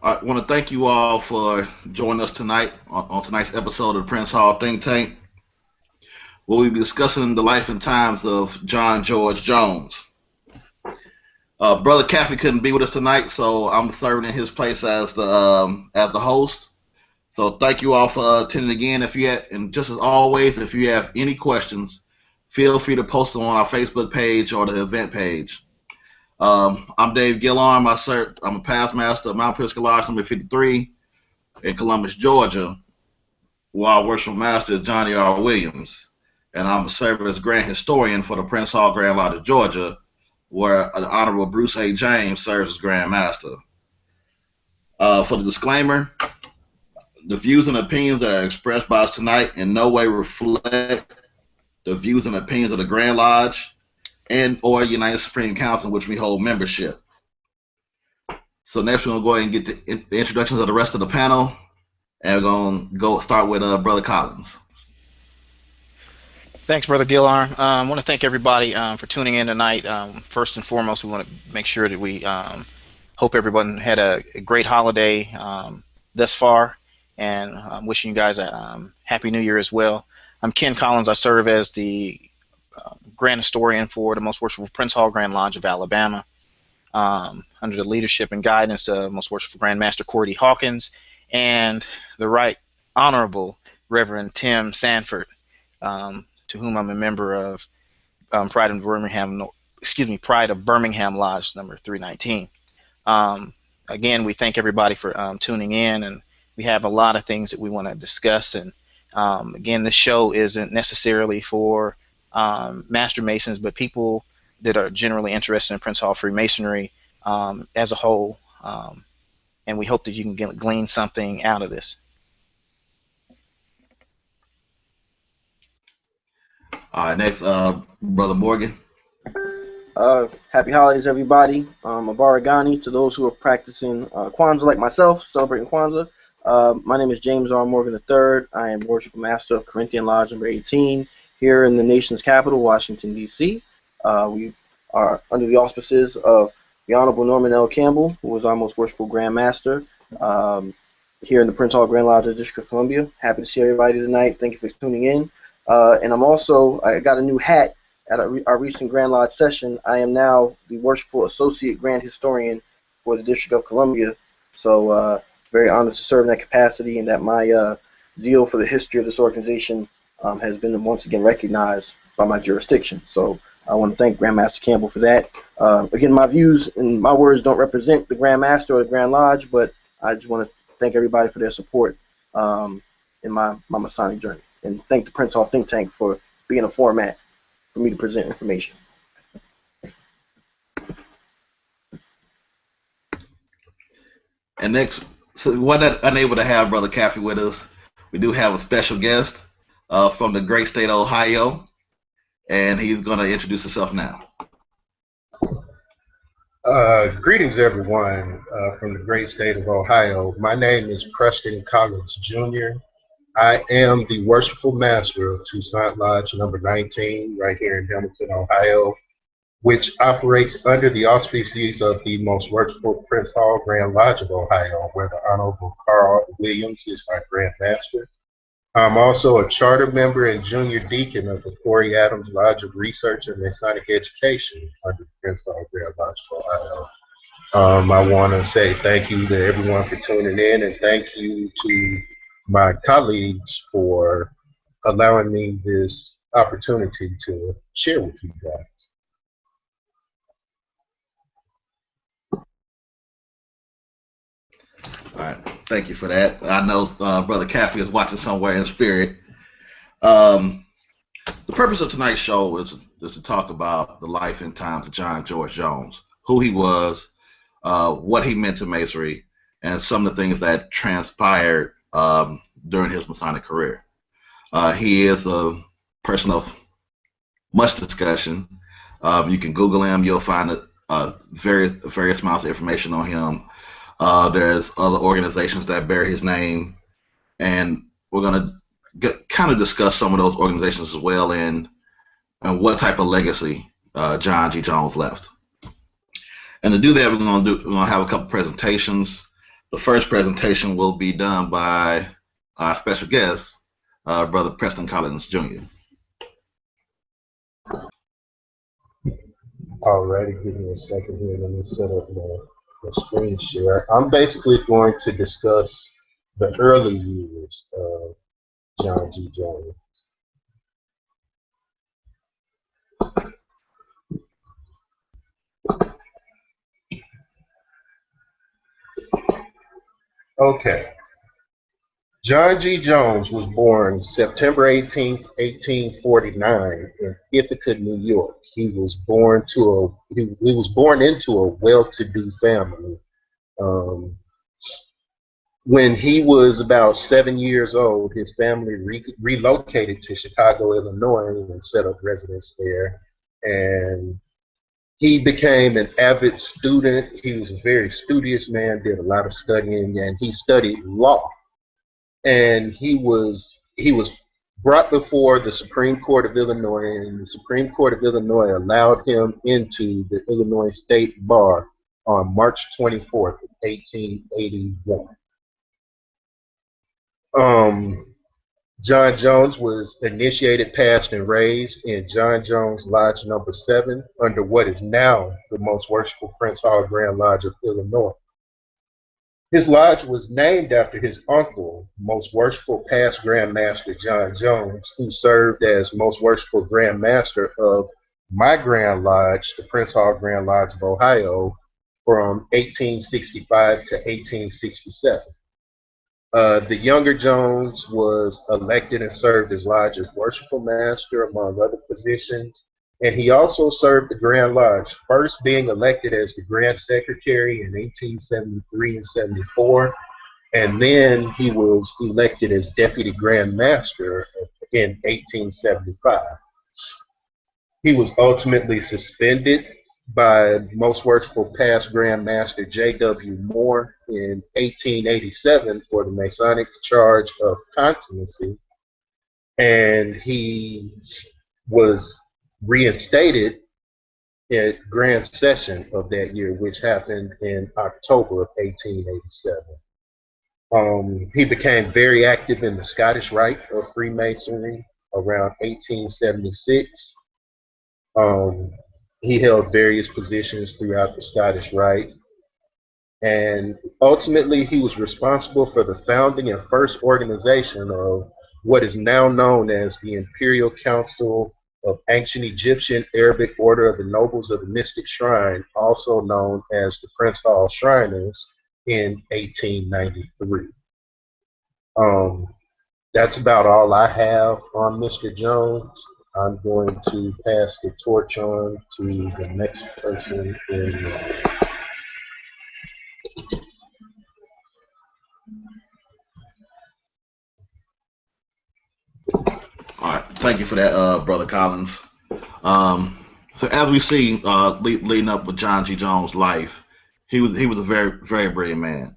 I want to thank you all for joining us tonight on tonight's episode of the Prince Hall Think Tank, where we'll be discussing the life and times of John George Jones. Brother Caffey couldn't be with us tonight, so I'm serving in his place as the host. So thank you all for attending again. And just as always, if you have any questions, feel free to post them on our Facebook page or the event page. I'm Dave Gillarm. I'm a past master of Mount Pisgah Lodge number 53 in Columbus, Georgia, while our worship master is Johnny R. Williams. And I'm a serving as Grand Historian for the Prince Hall Grand Lodge of Georgia, where the Honorable Bruce A. James serves as Grand Master. For the disclaimer, the views and opinions that are expressed by us tonight in no way reflect the views and opinions of the Grand Lodge and or United Supreme Council, in which we hold membership. So next we're going to go ahead and get the introductions of the rest of the panel, and we're going to start with Brother Collins. Thanks, Brother Gillard. I want to thank everybody for tuning in tonight. First and foremost, we want to make sure that we hope everyone had a great holiday thus far, and I'm wishing you guys a Happy New Year as well. I'm Ken Collins. I serve as the Grand Historian for the Most Worshipful Prince Hall Grand Lodge of Alabama, under the leadership and guidance of Most Worshipful Grand Master Cordy Hawkins and the Right Honorable Reverend Tim Sanford, to whom I'm a member of Pride of Birmingham Lodge number 319. Again, we thank everybody for tuning in, and we have a lot of things that we want to discuss. And again, this show isn't necessarily for Master Masons, but people that are generally interested in Prince Hall Freemasonry as a whole. And we hope that you can glean something out of this. All right, next, Brother Morgan. Happy holidays, everybody. Abaragani to those who are practicing Kwanzaa like myself, celebrating Kwanzaa. My name is James R. Morgan III. I am Worshipful Master of Corinthian Lodge number 18 here in the nation's capital, Washington, D.C. We are under the auspices of the Honorable Norman L. Campbell, who is our Most Worshipful Grand Master here in the Prince Hall Grand Lodge of the District of Columbia. Happy to see everybody tonight. Thank you for tuning in. And I got a new hat at our recent Grand Lodge session. I am now the Worshipful Associate Grand Historian for the District of Columbia. So very honored to serve in that capacity, and that my zeal for the history of this organization has been once again recognized by my jurisdiction. So I want to thank Grandmaster Campbell for that. Again, my views and my words don't represent the Grand Master or the Grand Lodge, but I just want to thank everybody for their support in my Masonic journey. And thank the Prince Hall Think Tank for being a format for me to present information. And next, so we weren't unable to have Brother Caffey with us. We do have a special guest from the great state of Ohio, and he's going to introduce himself now. Greetings, everyone, from the great state of Ohio. My name is Preston Collins, Jr. I am the Worshipful Master of Toussaint Lodge number 19 right here in Hamilton, Ohio, which operates under the auspices of the Most Worshipful Prince Hall Grand Lodge of Ohio, where the Honorable Carl Williams is my Grand Master. I'm also a charter member and junior deacon of the Corey Adams Lodge of Research and Masonic Education under the Prince Hall Grand Lodge of Ohio. I want to say thank you to everyone for tuning in, and thank you to my colleagues for allowing me this opportunity to share with you guys. All right, thank you for that. I know Brother Caffey is watching somewhere in spirit. The purpose of tonight's show is to talk about the life and times of John George Jones, who he was, what he meant to Masonry, and some of the things that transpired during his Masonic career. He is a person of much discussion. You can Google him; you'll find various amounts of information on him. There's other organizations that bear his name, and we're going to kind of discuss some of those organizations as well, and what type of legacy John G. Jones left. And to do that, we're going to have a couple presentations. The first presentation will be done by our special guest, Brother Preston Collins Jr. Alrighty, give me a second here. Let me set up my screen share. I'm basically going to discuss the early years of John G. Jones. Okay. John G. Jones was born September 18th, 1849 in Ithaca, New York. He was born into a well-to-do family. When he was about 7 years old, his family relocated to Chicago, Illinois, and set up residence there. And he became an avid student. He was a very studious man, did a lot of studying, and he studied law. And he was brought before the Supreme Court of Illinois, and the Supreme Court of Illinois allowed him into the Illinois State Bar on March 24th, 1881. John Jones was initiated, passed, and raised in John Jones Lodge number 7 under what is now the Most Worshipful Prince Hall Grand Lodge of Illinois. His lodge was named after his uncle, Most Worshipful Past Grand Master John Jones, who served as Most Worshipful Grand Master of my Grand Lodge, the Prince Hall Grand Lodge of Ohio, from 1865 to 1867. The younger Jones was elected and served as Lodge's Worshipful Master, among other positions. And he also served the Grand Lodge, first being elected as the Grand Secretary in 1873 and 74, and then he was elected as Deputy Grand Master in 1875. He was ultimately suspended by Most Worshipful Past Grand Master J.W. Moore in 1887 for the Masonic charge of contumacy, and he was reinstated at Grand Session of that year, which happened in October of 1887. He became very active in the Scottish Rite of Freemasonry around 1876. He held various positions throughout the Scottish Rite, and ultimately he was responsible for the founding and first organization of what is now known as the Imperial Council of Ancient Egyptian Arabic Order of the Nobles of the Mystic Shrine, also known as the Prince Hall Shriners, in 1893. That's about all I have on Mr. Jones. I'm going to pass the torch on to the next person in All right, thank you for that, Brother Collins. So as we see, leading up with John G. Jones' life, he was a very, very brilliant man.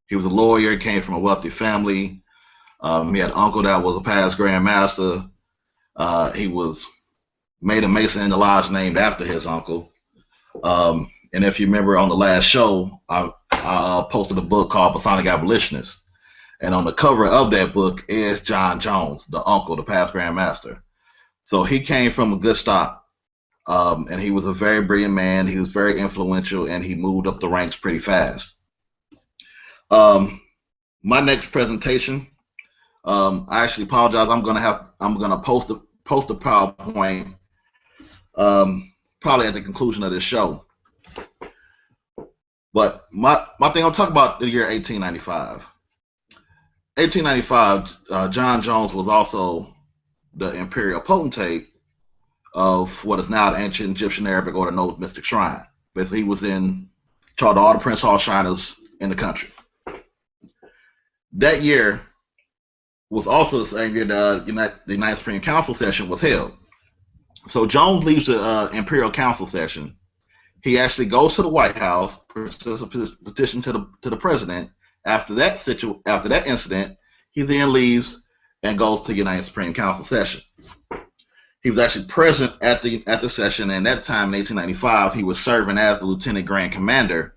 He was a lawyer, came from a wealthy family. He had an uncle that was a past Grand Master. He was made a Mason in the lodge named after his uncle. And if you remember on the last show, I posted a book called Masonic Abolitionist. And on the cover of that book is John Jones, the uncle, the past Grand Master. So he came from a good stock. And he was a very brilliant man. He was very influential, and he moved up the ranks pretty fast. My next presentation, I actually apologize. I'm gonna post a PowerPoint probably at the conclusion of this show. But my thing, I'll talk about the year 1895. 1895, John Jones was also the imperial potentate of what is now the ancient Egyptian Arabic Order Nobles Mystic Shrine. Basically, he was in charge of all the Prince Hall Shriners in the country. That year was also the same year the United Supreme Council session was held. So Jones leaves the Imperial Council session. He actually goes to the White House, presents a petition to the president. After that incident, he then leaves and goes to the United Supreme Council session. He was actually present at the session, and at that time in 1895, he was serving as the Lieutenant Grand Commander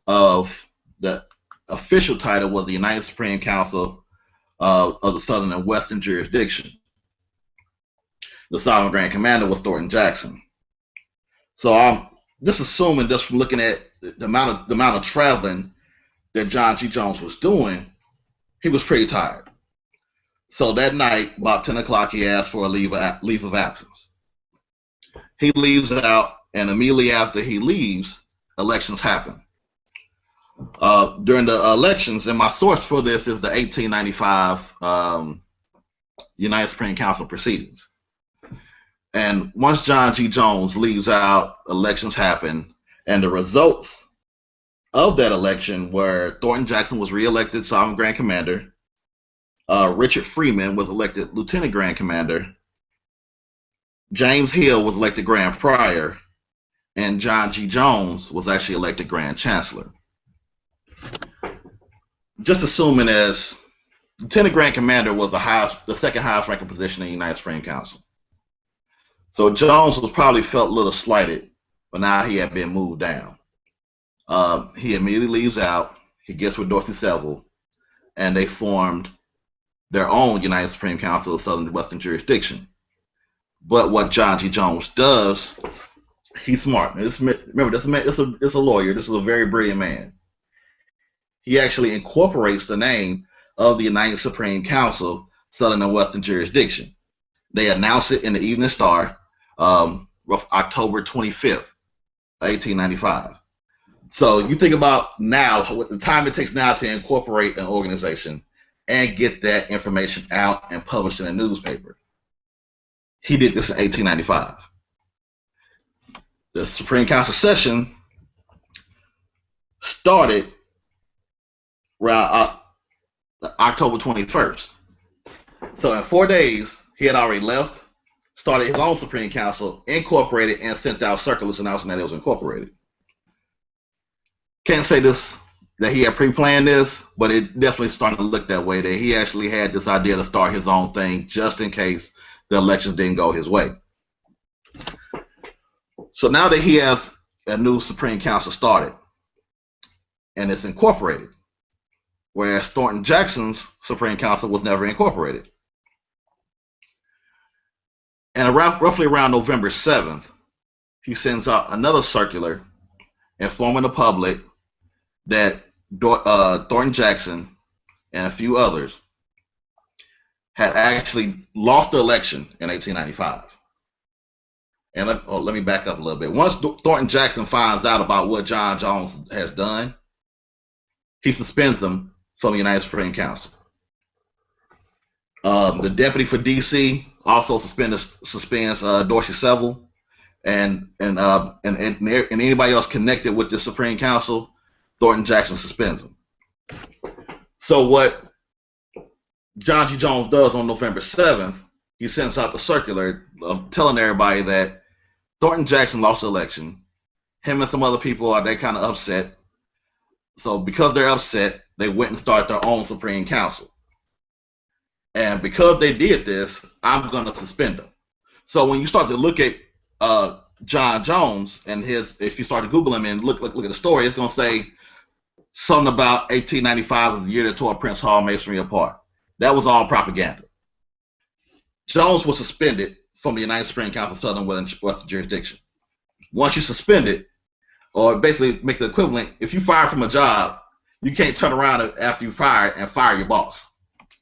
of the official title was the United Supreme Council of the Southern and Western Jurisdiction. The Sovereign Grand Commander was Thornton Jackson. So I'm just assuming, just from looking at the amount of traveling that John G. Jones was doing, he was pretty tired. So that night, about 10 o'clock, he asked for a leave of absence. He leaves out, and immediately after he leaves, elections happen. During the elections, and my source for this is the 1895 United Supreme Council proceedings. And once John G. Jones leaves out, elections happen, and the results of that election were Thornton Jackson was reelected Sovereign Grand Commander, Richard Freeman was elected Lieutenant Grand Commander, James Hill was elected Grand Prior, and John G. Jones was actually elected Grand Chancellor. Just assuming as Lieutenant Grand Commander was the second highest ranking position in the United Supreme Council. So Jones was probably felt a little slighted, but now he had been moved down. He immediately leaves out. He gets with Dorsey Seville, and they formed their own United Supreme Council of Southern and Western Jurisdiction. But what John G. Jones does, he's smart. Remember, this man is a lawyer. This is a very brilliant man. He actually incorporates the name of the United Supreme Council, Southern and Western Jurisdiction. They announce it in the Evening Star, October 25th, 1895. So you think about now, what the time it takes now to incorporate an organization and get that information out and published in a newspaper. He did this in 1895. The Supreme Council session started around October 21st. So in 4 days, he had already left, started his own Supreme Council, incorporated, and sent out circulars announcing that it was incorporated. Can't say this that he had pre-planned this, but it definitely started to look that way, that he actually had this idea to start his own thing just in case the elections didn't go his way. So now that he has a new Supreme Council started, and it's incorporated, whereas Thornton Jackson's Supreme Council was never incorporated. And roughly around November 7th, he sends out another circular informing the public that Thornton Jackson and a few others had actually lost the election in 1895. And let me back up a little bit. Once Thornton Jackson finds out about what John Jones has done, he suspends them from the United Supreme Council. The deputy for D.C. also suspends Dorsey Seville, and anybody else connected with the Supreme Council, Thornton Jackson suspends them. So what John G. Jones does on November 7th, he sends out the circular telling everybody that Thornton Jackson lost the election. Him and some other people they kind of upset. So because they're upset, they went and started their own Supreme Council. And because they did this, I'm going to suspend them. So when you start to look at John Jones and if you start to Google him and look at the story, it's going to say something about 1895 was the year that tore Prince Hall Masonry apart. That was all propaganda. Jones was suspended from the United Supreme Council of Southern Western Jurisdiction. Once you suspend it, or basically make the equivalent, if you fire from a job, you can't turn around after you fire and fire your boss.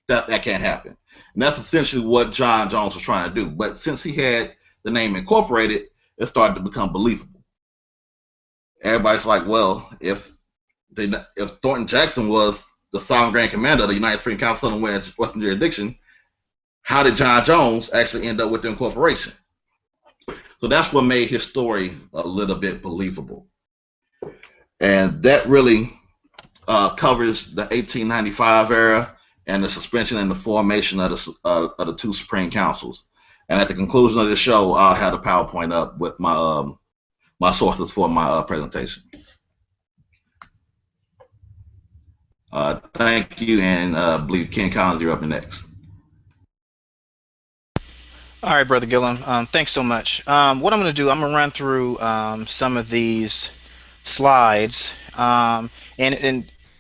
That can't happen. And that's essentially what John Jones was trying to do. But since he had the name incorporated, it started to become believable. Everybody's like, well, if Thornton Jackson was the Sovereign Grand Commander of the United Supreme Council of Western Jurisdiction, how did John Jones actually end up with the incorporation? So that's what made his story a little bit believable. And that really covers the 1895 era and the suspension and the formation of the two Supreme Councils. And at the conclusion of the show, I'll have the PowerPoint up with my sources for my presentation. Thank you, and I believe Ken Collins, you're up next. All right, Brother Gillum, thanks so much. What I'm going to do, I'm going to run through some of these slides, and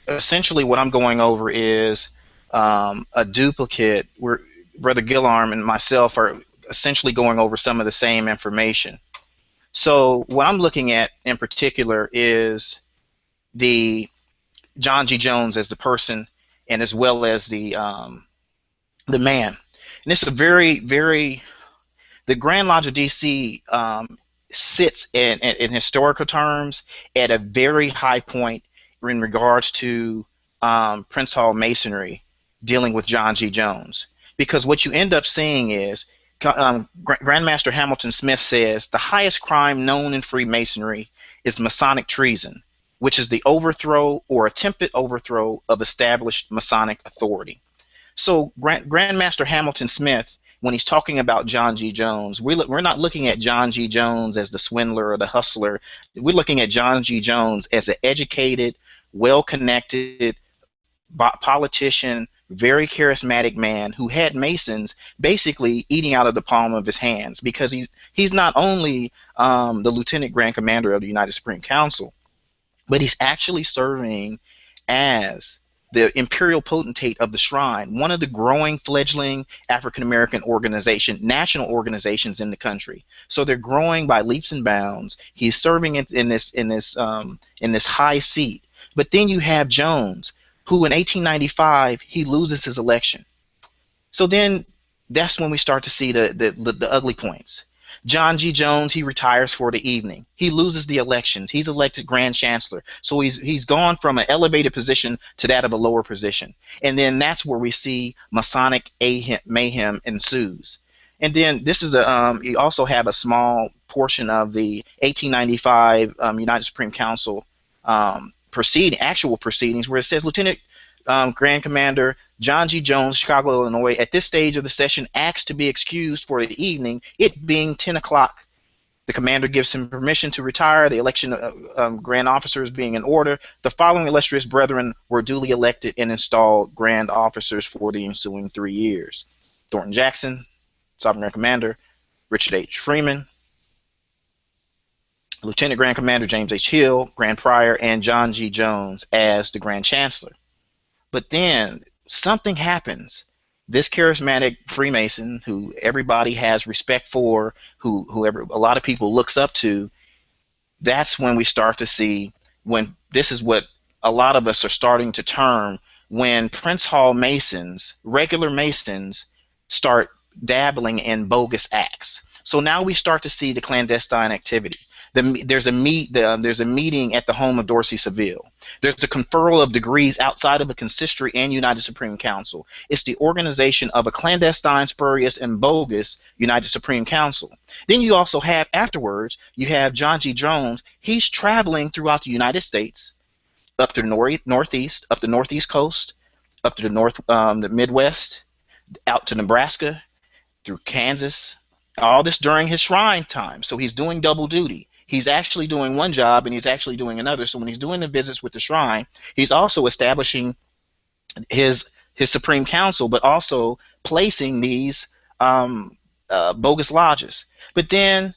essentially what I'm going over is a duplicate where Brother Gillarm and myself are essentially going over some of the same information. So what I'm looking at in particular is the John G. Jones as the person, and as well as the man. And it's a very the Grand Lodge of DC sits in historical terms at a very high point in regards to Prince Hall Masonry dealing with John G. Jones. Because what you end up seeing is Grandmaster Hamilton Smith says the highest crime known in Freemasonry is Masonic treason, which is the overthrow or attempted overthrow of established Masonic authority. So Grandmaster Hamilton Smith, when he's talking about John G. Jones, we're not looking at John G. Jones as the swindler or the hustler. We're looking at John G. Jones as an educated, well-connected politician, very charismatic man who had Masons basically eating out of the palm of his hands, because he's not only the Lieutenant Grand Commander of the United Supreme Council, but he's actually serving as the imperial potentate of the Shrine, one of the growing fledgling African-American national organizations in the country. So they're growing by leaps and bounds. He's serving in this high seat. But then you have Jones, who in 1895 he loses his election. So then that's when we start to see the ugly points. John G. Jones, he retires for the evening. He loses the elections. He's elected Grand Chancellor. So he's gone from an elevated position to that of a lower position. And then that's where we see Masonic mayhem ensues. And then this is you also have a small portion of the 1895 United Supreme Council actual proceedings, where it says Lieutenant Grand Commander John G. Jones, Chicago, Illinois, at this stage of the session, asks to be excused for the evening, it being 10 o'clock. The commander gives him permission to retire, the election of grand officers being in order. The following illustrious brethren were duly elected and installed grand officers for the ensuing 3 years. Thornton Jackson, Sovereign Grand Commander, Richard H. Freeman, Lieutenant Grand Commander James H. Hill, Grand Prior, and John G. Jones as the Grand Chancellor. But then something happens. This charismatic Freemason, who everybody has respect for, who a lot of people looks up to, that's when we start to see, when this is what a lot of us are starting to term, when Prince Hall Masons, regular Masons, start dabbling in bogus acts. So now we start to see the clandestine activity. There's a meeting at the home of Dorsey Seville. There's a conferral of degrees outside of a consistory and United Supreme Council. It's the organization of a clandestine, spurious, and bogus United Supreme Council. Then you also have, afterwards, you have John G. Jones. He's traveling throughout the United States, up to the northeast, up the northeast coast, up to the Midwest, out to Nebraska, through Kansas. All this during his shrine time. So he's doing double duty. He's actually doing one job and he's actually doing another. So when he's doing the visits with the shrine, he's also establishing his Supreme Council, but also placing these bogus lodges. But then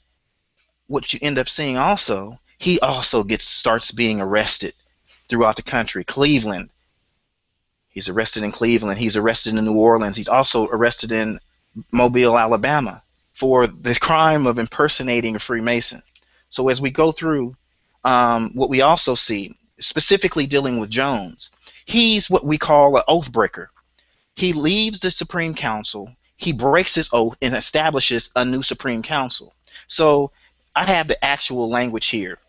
what you end up seeing also, he also starts being arrested throughout the country. Cleveland, he's arrested in Cleveland. He's arrested in New Orleans. He's also arrested in Mobile, Alabama, for the crime of impersonating a Freemason. So as we go through, what we also see, specifically dealing with Jones, he's what we call an oath breaker. He leaves the Supreme Council, he breaks his oath, and establishes a new Supreme Council. So I have the actual language here.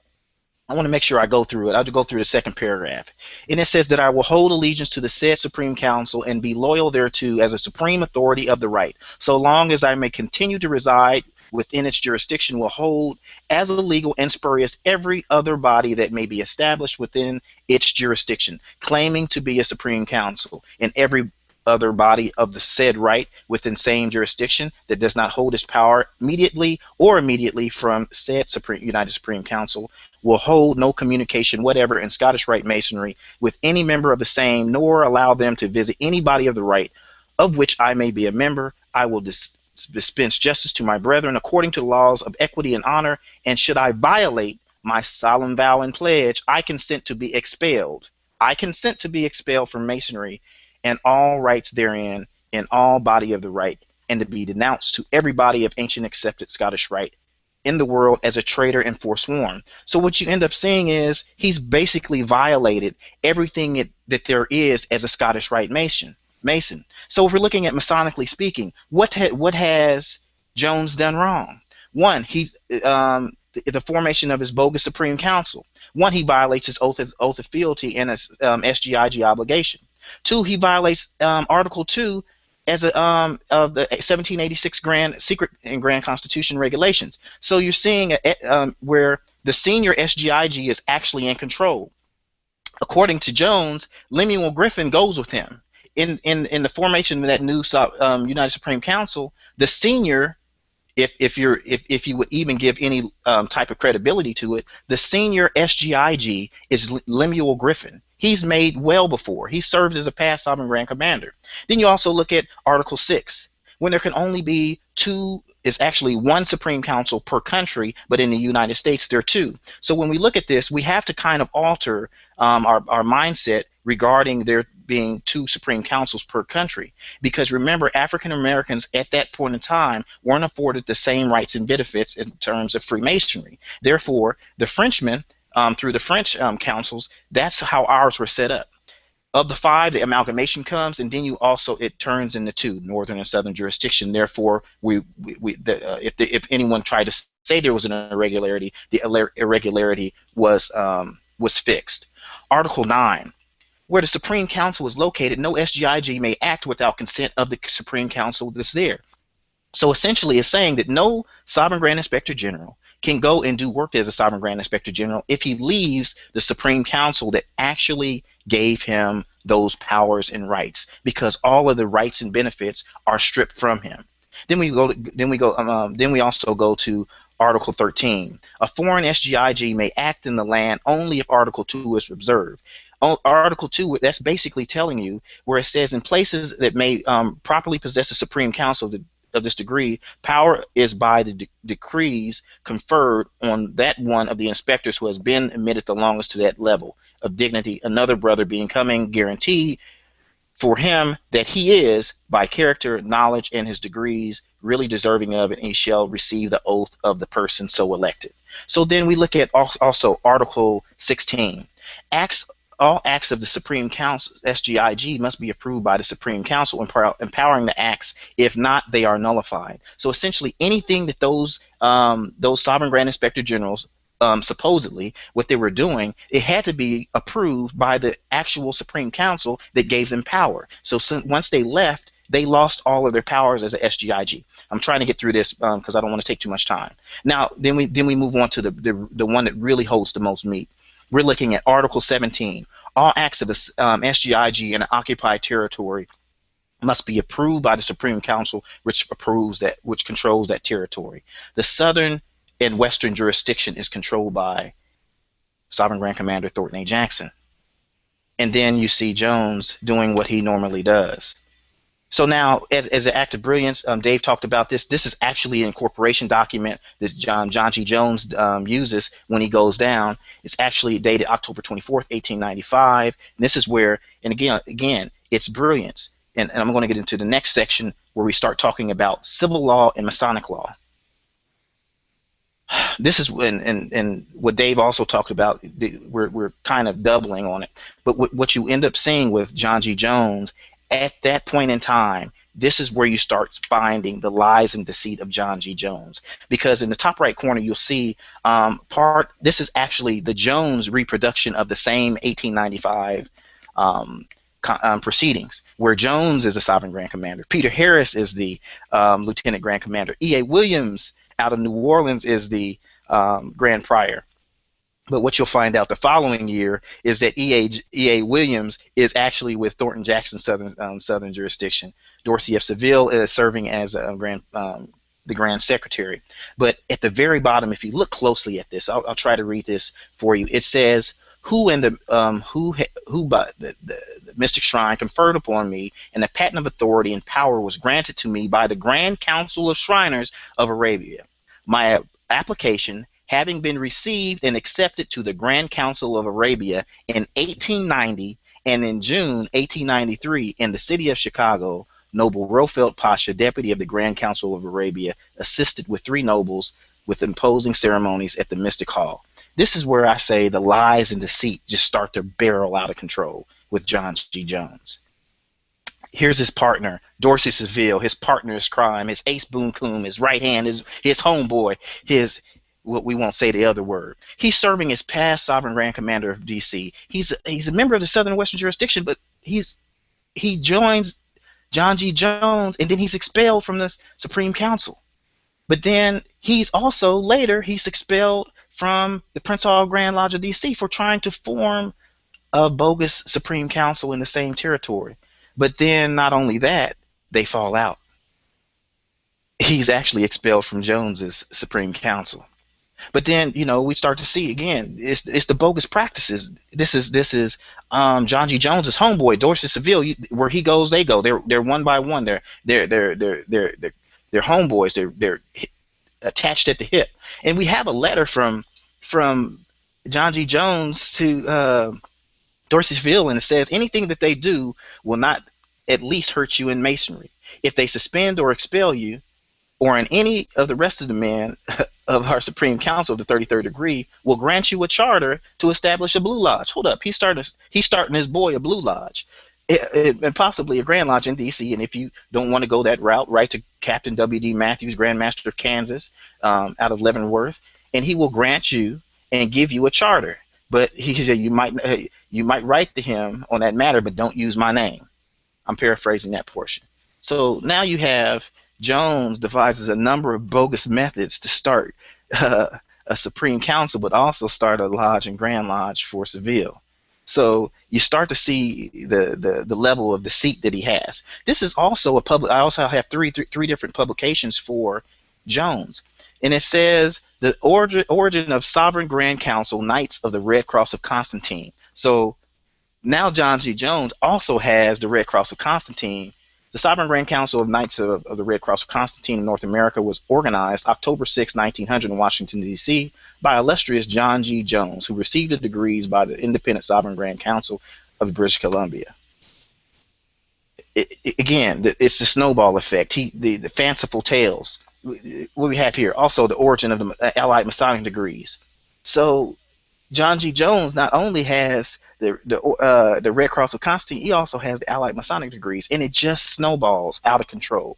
I want to make sure I go through it. I'll go through the second paragraph. And it says that I will hold allegiance to the said Supreme Council and be loyal thereto as a supreme authority of the right, so long as I may continue to reside within its jurisdiction, will hold as illegal and spurious every other body that may be established within its jurisdiction, claiming to be a Supreme Council, and every other body of the said right within same jurisdiction that does not hold its power immediately from said United Supreme Council will hold no communication whatever in Scottish Rite Masonry with any member of the same, nor allow them to visit any body of the right of which I may be a member. I will dispense justice to my brethren according to the laws of equity and honor, and should I violate my solemn vow and pledge, I consent to be expelled I consent to be expelled from Masonry and all rights therein in all body of the right, and to be denounced to every body of ancient accepted Scottish rite in the world as a traitor and forsworn. So what you end up seeing is he's basically violated everything that there is as a Scottish Rite Mason. So if we're looking at Masonically speaking, what has Jones done wrong? One, he's the formation of his bogus Supreme Council. One, he violates his oath of fealty and his SGIG obligation. Two, he violates Article 2 as a of the 1786 Grand Secret and Grand Constitution regulations. So you're seeing where the senior SGIG is actually in control. According to Jones, Lemuel Griffin goes with him in the formation of that new United Supreme Council. The senior, if you would even give any type of credibility to it, the senior SGIG is Lemuel Griffin. He's made well before. He served as a past Sovereign Grand Commander. Then you also look at Article 6, when there can only be two, is actually one Supreme Council per country, but in the United States there are two. So when we look at this, we have to kind of alter our mindset regarding there being two Supreme Councils per country. Because remember, African Americans at that point in time weren't afforded the same rights and benefits in terms of Freemasonry. Therefore, the Frenchmen, through the French councils, that's how ours were set up. Of the five, the amalgamation comes, and then it turns into two, northern and southern jurisdiction. Therefore, if anyone tried to say there was an irregularity, the irregularity was fixed. Article 9, where the Supreme Council is located, no SGIG may act without consent of the Supreme Council that's there. So essentially, it's saying that no Sovereign Grand Inspector General can go and do work as a Sovereign Grand Inspector General if he leaves the Supreme Council that actually gave him those powers and rights, because all of the rights and benefits are stripped from him. Then we also go to Article 13. A foreign SGIG may act in the land only if Article 2 is observed. Article 2, that's basically telling you where it says in places that may properly possess a Supreme Council of this degree, power is by the decrees conferred on that one of the inspectors who has been admitted the longest to that level of dignity, another brother becoming guaranteed for him that he is, by character, knowledge, and his degrees, really deserving of it, and he shall receive the oath of the person so elected. So then we look at also Article 16. All acts of the Supreme Council, SGIG, must be approved by the Supreme Council, empowering the acts. If not, they are nullified. So essentially, anything that those Sovereign Grand Inspector Generals, supposedly, what they were doing, it had to be approved by the actual Supreme Council that gave them power. So once they left, they lost all of their powers as a SGIG. I'm trying to get through this because I don't want to take too much time. Now, then we move on to the one that really holds the most meat. We're looking at Article 17. All acts of the SGIG in an occupied territory must be approved by the Supreme Council, which controls that territory. The southern and western jurisdiction is controlled by Sovereign Grand Commander Thornton A. Jackson. And then you see Jones doing what he normally does. So now, as an act of brilliance, Dave talked about this. This is actually an incorporation document that John G. Jones uses when he goes down. It's actually dated October 24th, 1895. And this is where, and again, it's brilliance. And I'm going to get into the next section where we start talking about civil law and Masonic law. This is when, and what Dave also talked about, we're kind of doubling on it. But what you end up seeing with John G. Jones, at that point in time, this is where you start finding the lies and deceit of John G. Jones. Because in the top right corner, you'll see this is actually the Jones reproduction of the same 1895 proceedings, where Jones is the Sovereign Grand Commander. Peter Harris is the Lieutenant Grand Commander. E.A. Williams out of New Orleans is the Grand Prior. But what you'll find out the following year is that E.A. Williams is actually with Thornton Jackson's southern jurisdiction. Dorsey F. Seville is serving as the Grand Secretary. But at the very bottom, if you look closely at this, I'll try to read this for you. It says, "Who by the mystic shrine conferred upon me, and the patent of authority and power was granted to me by the Grand Council of Shriners of Arabia. My application having been received and accepted to the Grand Council of Arabia in 1890, and in June 1893 in the city of Chicago, Noble Rofelt Pasha, deputy of the Grand Council of Arabia, assisted with 3 nobles with imposing ceremonies at the Mystic Hall. This is where I say the lies and deceit just start to barrel out of control with John G. Jones. Here's his partner, Dorsey Seville, his partner's crime, his ace boon coon, his right hand, his homeboy, his, what we won't say the other word. He's serving as past sovereign grand commander of D.C. He's a member of the Southern Western jurisdiction, but he joins John G. Jones, and then he's expelled from the Supreme Council. But then he's expelled from the Prince Hall Grand Lodge of D.C. for trying to form a bogus Supreme Council in the same territory. But then not only that, they fall out. He's actually expelled from Jones's Supreme Council. But then, you know, we start to see again, it's the bogus practices. This is John G. Jones's homeboy, Dorsey Seville. Where he goes, they go. They're one by one. They're homeboys. They're attached at the hip. And we have a letter from John G. Jones to Dorsey Seville, and it says anything that they do will not at least hurt you in Masonry. If they suspend or expel you, or in any of the rest of the men of our Supreme Council of the 33rd degree, will grant you a charter to establish a Blue Lodge. Hold up, he's starting his boy a Blue Lodge, and possibly a Grand Lodge in D.C. And if you don't want to go that route, write to Captain W.D. Matthews, Grand Master of Kansas, out of Leavenworth, and he will grant you and give you a charter. But he said you might write to him on that matter, but don't use my name. I'm paraphrasing that portion. So now you have Jones devises a number of bogus methods to start a Supreme Council, but also start a lodge and Grand Lodge for Seville. So you start to see the level of deceit that he has. This is also a public. I also have three different publications for Jones, and it says the origin of Sovereign Grand Council, Knights of the Red Cross of Constantine. So now John G. Jones also has the Red Cross of Constantine. The Sovereign Grand Council of Knights of the Red Cross of Constantine in North America was organized October 6, 1900 in Washington, D.C. by illustrious John G. Jones, who received the degrees by the Independent Sovereign Grand Council of British Columbia. Again, it's the snowball effect, the fanciful tales. What we have here, also the origin of the Allied Masonic degrees. So John G. Jones not only has the Red Cross of Constantine, he also has the Allied Masonic degrees, and it just snowballs out of control.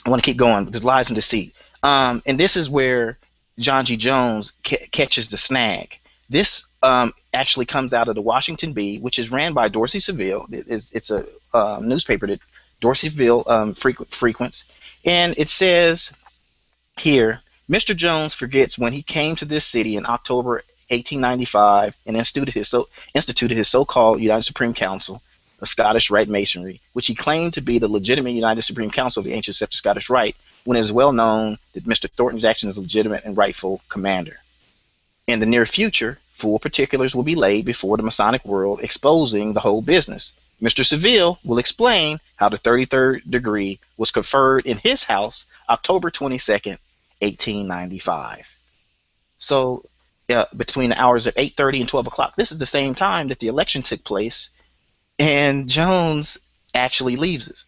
I want to keep going with the lies and deceit. And this is where John G. Jones catches the snag. This actually comes out of the Washington Bee, which is ran by Dorsey Seville. It's a newspaper that Dorsey Seville frequents. And it says here, Mr. Jones forgets when he came to this city in October 1895 and instituted his so-called United Supreme Council of Scottish Rite Masonry, which he claimed to be the legitimate United Supreme Council of the ancient scepter Scottish Rite, when it is well known that Mr. Thornton Jackson is legitimate and rightful commander. In the near future, full particulars will be laid before the Masonic world, exposing the whole business. Mr. Seville will explain how the 33rd degree was conferred in his house October 22nd, 1895. So between the hours of 8:30 and 12 o'clock, this is the same time that the election took place, and Jones actually leaves.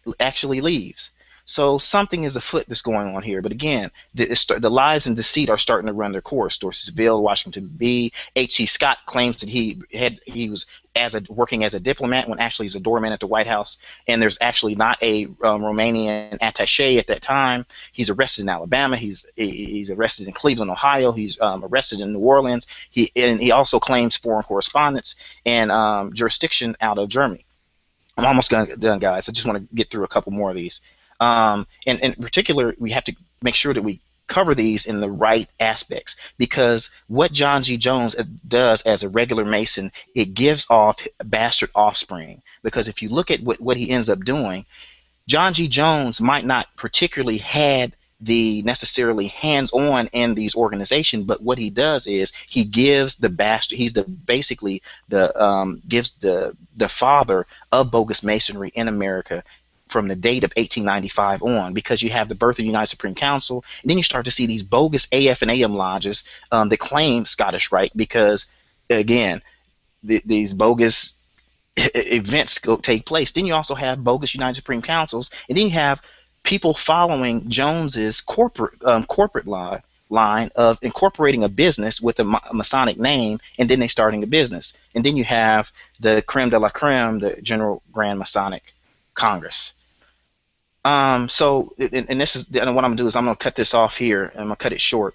So something is afoot that's going on here. But again, the lies and deceit are starting to run their course. Dorsey Seville, Washington Bee, H.C. Scott claims that he was working as a diplomat when actually he's a doorman at the White House, and there's actually not a Romanian attaché at that time. He's arrested in Alabama. He's arrested in Cleveland, Ohio. He's arrested in New Orleans. He also claims foreign correspondence and jurisdiction out of Germany. I'm almost done, guys. I just want to get through a couple more of these. And in particular, we have to make sure that we cover these in the right aspects, because what John G. Jones does as a regular Mason, it gives off bastard offspring. Because if you look at what he ends up doing, John G. Jones might not particularly had the necessarily hands-on in these organizations, but what he does is he gives the bastard. He's gives the father of bogus masonry in America from the date of 1895 on, because you have the birth of the United Supreme Council, and then you start to see these bogus AF and AM lodges that claim Scottish Rite, because again, these bogus events take place. Then you also have bogus United Supreme Councils, and then you have people following Jones's corporate line of incorporating a business with a Masonic name, and then they starting a business. And then you have the creme de la creme, the General Grand Masonic Congress. So, and this is, and what I'm gonna do is I'm gonna cut this off here, and I'm gonna cut it short.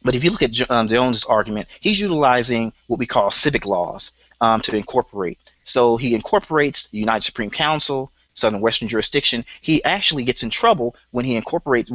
But if you look at Jones's argument, he's utilizing what we call civic laws to incorporate. So he incorporates the United Supreme Council, Southern Western Jurisdiction. He actually gets in trouble when they incorporate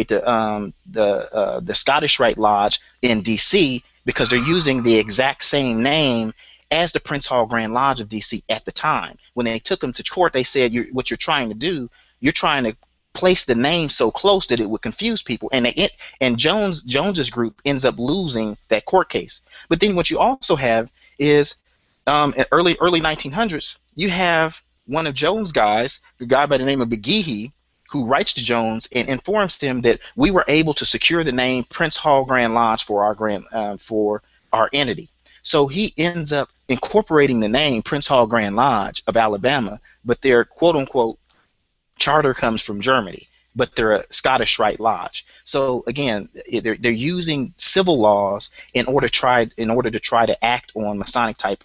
the Scottish Rite Lodge in D.C. because they're using the exact same name as the Prince Hall Grand Lodge of D.C. at the time. When they took him to court, they said, what you're trying to do, you're trying to place the name so close that it would confuse people, and Jones's group ends up losing that court case. But then what you also have is in early 1900s, you have one of Jones' guys, the guy by the name of McGehee, who writes to Jones and informs him that we were able to secure the name Prince Hall Grand Lodge for our entity. So he ends up incorporating the name Prince Hall Grand Lodge of Alabama, but their quote-unquote charter comes from Germany, but they're a Scottish Rite Lodge. So again, they're using civil laws in order to try to act on Masonic type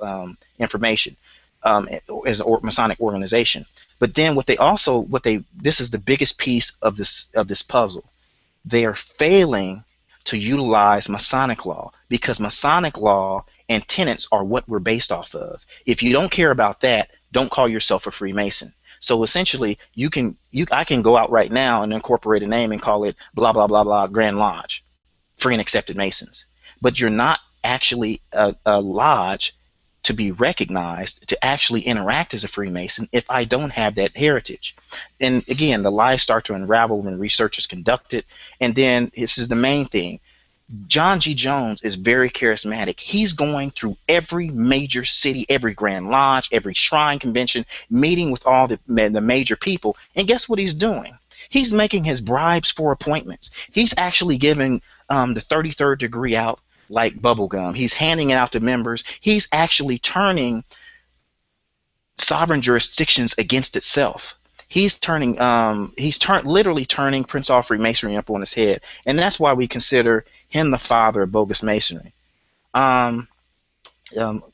information as a Masonic organization. But then this is the biggest piece of this puzzle. They are failing to utilize Masonic law, because Masonic law and tenets are what we're based off of. If you don't care about that, don't call yourself a Freemason. So essentially, I can go out right now and incorporate a name and call it blah blah blah blah Grand Lodge, Free and Accepted Masons. But you're not actually a lodge to be recognized to actually interact as a Freemason if I don't have that heritage. And again, the lies start to unravel when research is conducted. And then this is the main thing. John G. Jones is very charismatic. He's going through every major city, every Grand Lodge, every shrine convention, meeting with all the major people. And guess what he's doing? He's making his bribes for appointments. He's actually giving the 33rd degree out like bubblegum. He's handing it out to members. He's actually turning sovereign jurisdictions against itself. He's literally turning Prince Hall Freemasonry up on his head, and that's why we consider him the father of bogus masonry. Let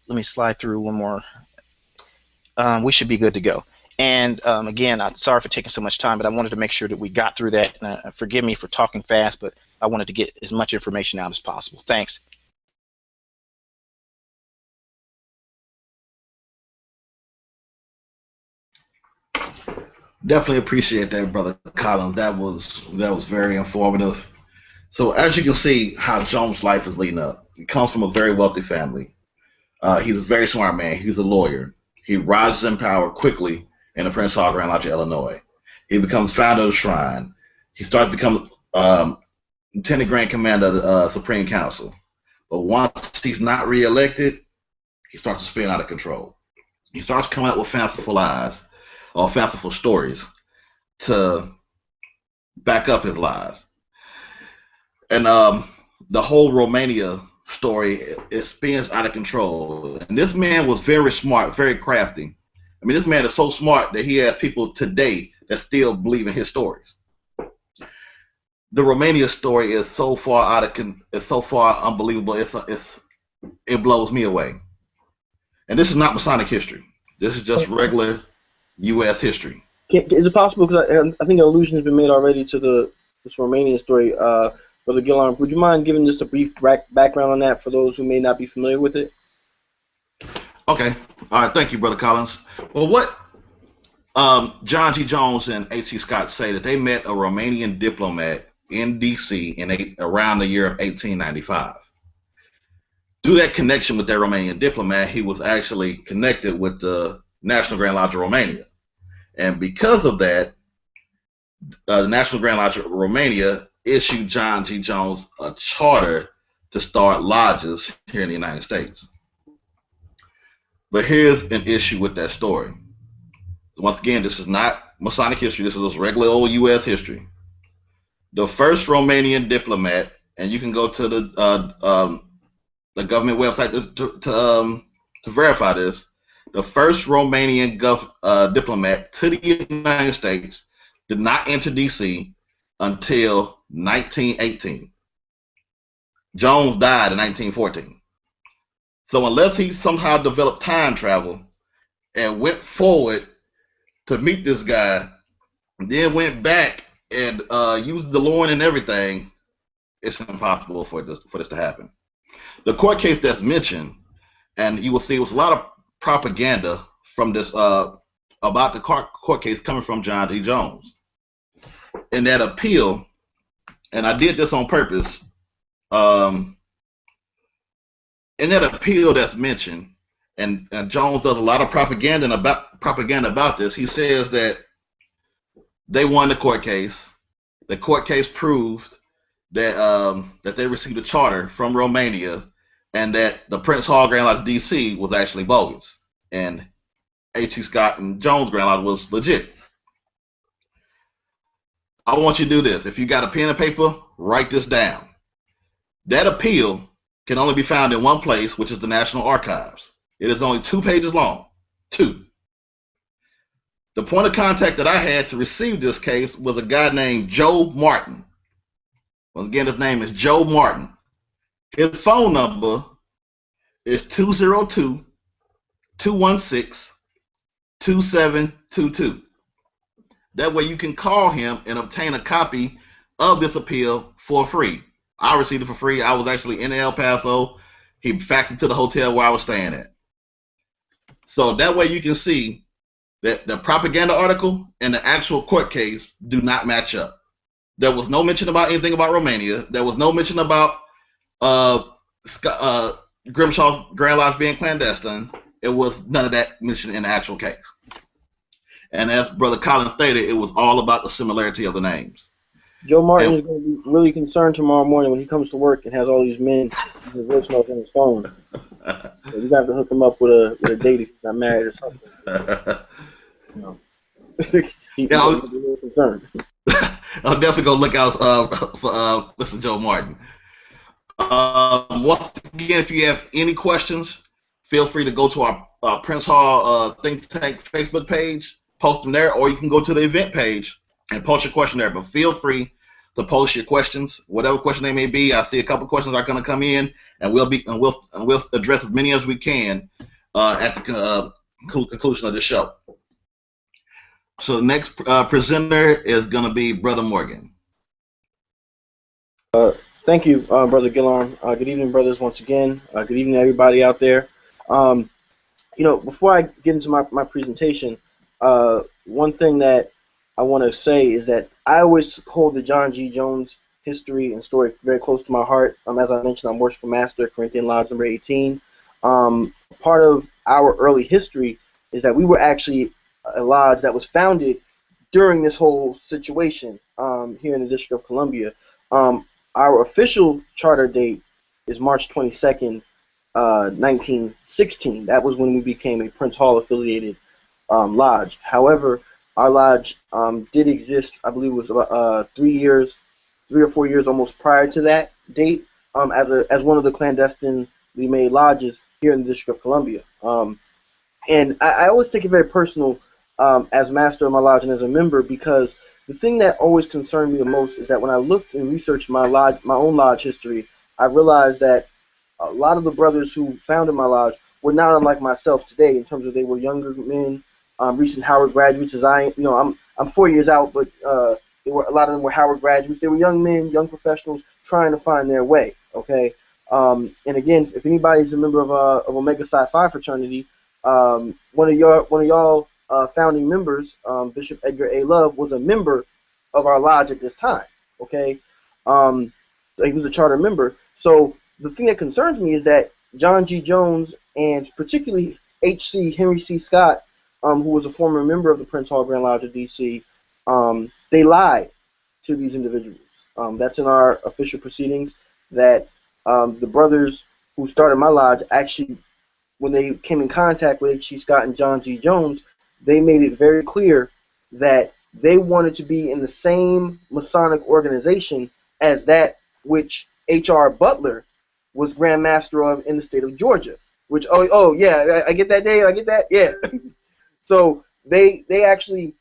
me slide through one more. We should be good to go. And again, I'm sorry for taking so much time, but I wanted to make sure that we got through that. And forgive me for talking fast, but I wanted to get as much information out as possible. Thanks. Definitely appreciate that, Brother Collins. That was very informative. So as you can see how Jones' life is leading up. He comes from a very wealthy family. He's a very smart man. He's a lawyer. He rises in power quickly in the Prince Hall Grand Lodge of Illinois. He becomes founder of the shrine. He starts to become Lieutenant Grand Commander of the Supreme Council. But once he's not reelected, he starts to spin out of control. He starts coming up with fanciful lies or fanciful stories to back up his lies. And the whole Romania story, it spins out of control. And this man was very smart, very crafty. I mean, this man is so smart that he has people today that still believe in his stories. The Romania story is so far it's so far unbelievable. It blows me away. And this is not Masonic history. This is just regular U.S. history. Is it possible, because I think an allusion has been made already to this Romanian story, Brother Gillarm, would you mind giving just a brief background on that for those who may not be familiar with it? Okay. All right. Thank you, Brother Collins. Well, what John G. Jones and H.C. Scott say that they met a Romanian diplomat in D.C. around the year of 1895. Through that connection with that Romanian diplomat, he was actually connected with the National Grand Lodge of Romania. And because of that, the National Grand Lodge of Romania issued John G. Jones a charter to start lodges here in the United States. But here's an issue with that story. Once again, this is not Masonic history. This is regular old U.S. history. The first Romanian diplomat, and you can go to the government website to verify this. The first Romanian diplomat to the United States did not enter D.C. until 1918. Jones died in 1914. So unless he somehow developed time travel and went forward to meet this guy, then went back and used the DeLorean and everything, it's impossible for this to happen. The court case that's mentioned, and you will see it was a lot of propaganda from this about the court case coming from John D. Jones. In that appeal, and I did this on purpose, in that appeal that's mentioned, and Jones does a lot of propaganda about this. He says that they won the court case. The court case proved that that they received a charter from Romania, and that the Prince Hall Grand Lodge D.C. was actually bogus, and H.C. Scott and Jones Grand Lodge was legit. I want you to do this. If you got a pen and paper, write this down. That appeal can only be found in one place, which is the National Archives. It is only 2 pages long. 2. The point of contact that I had to receive this case was a guy named Joe Martin. Once again, his name is Joe Martin. His phone number is 202-216-2722. That way you can call him and obtain a copy of this appeal for free. I received it for free. I was actually in El Paso. He faxed it to the hotel where I was staying at. So that way you can see that the propaganda article and the actual court case do not match up. There was no mention about anything about Romania. There was no mention about Grimshaw's Grand Lodge being clandestine. It was none of that mentioned in the actual case. And as Brother Collins stated, it was all about the similarity of the names. Joe Martin is going to be really concerned tomorrow morning when he comes to work and has all these men his voice notes on his phone. So you have to hook him up with a date if he's not married or something. No. He's going to be really concerned. I'll definitely go look out for Mr. Joe Martin. Once again, if you have any questions, feel free to go to our Prince Hall Think Tank Facebook page, post them there, or you can go to the event page and post your question there. But feel free to post your questions, whatever question they may be. I see a couple questions are going to come in, and we'll address as many as we can at the conclusion of the show. So the next presenter is going to be Brother Morgan. Thank you, Brother Gillard. Good evening, brothers, once again. Good evening, everybody out there. Before I get into my presentation, one thing that I want to say is that I always hold the John G. Jones history and story very close to my heart. As I mentioned, I'm Worshipful Master, Corinthian Lodge number 18. Part of our early history is that we were actually a lodge that was founded during this whole situation here in the District of Columbia. Our official charter date is March 22nd, 1916. That was when we became a Prince Hall affiliated lodge. However, our lodge did exist, I believe it was about 3 or 4 years almost prior to that date, as one of the clandestinely made lodges here in the District of Columbia. And I always take it very personal as master of my lodge and as a member, because the thing that always concerned me the most is that when I looked and researched my own lodge history, I realized that a lot of the brothers who founded my lodge were not unlike myself today in terms of they were younger men, recent Howard graduates. As I'm 4 years out, but a lot of them were Howard graduates. They were young men, young professionals trying to find their way. Okay, and again, if anybody's a member of Omega Psi Phi fraternity, one of y'all founding members, Bishop Edgar A. Love, was a member of our lodge at this time. Okay, so he was a charter member. So the thing that concerns me is that John G. Jones and particularly H.C. Henry C. Scott, who was a former member of the Prince Hall Grand Lodge of D.C., they lied to these individuals. That's in our official proceedings, that the brothers who started my lodge actually, when they came in contact with H.C. Scott and John G. Jones, they made it very clear that they wanted to be in the same Masonic organization as that which H.R. Butler was Grand Master of in the state of Georgia. Which, oh yeah, I get that, Dave. I get that, yeah. So they actually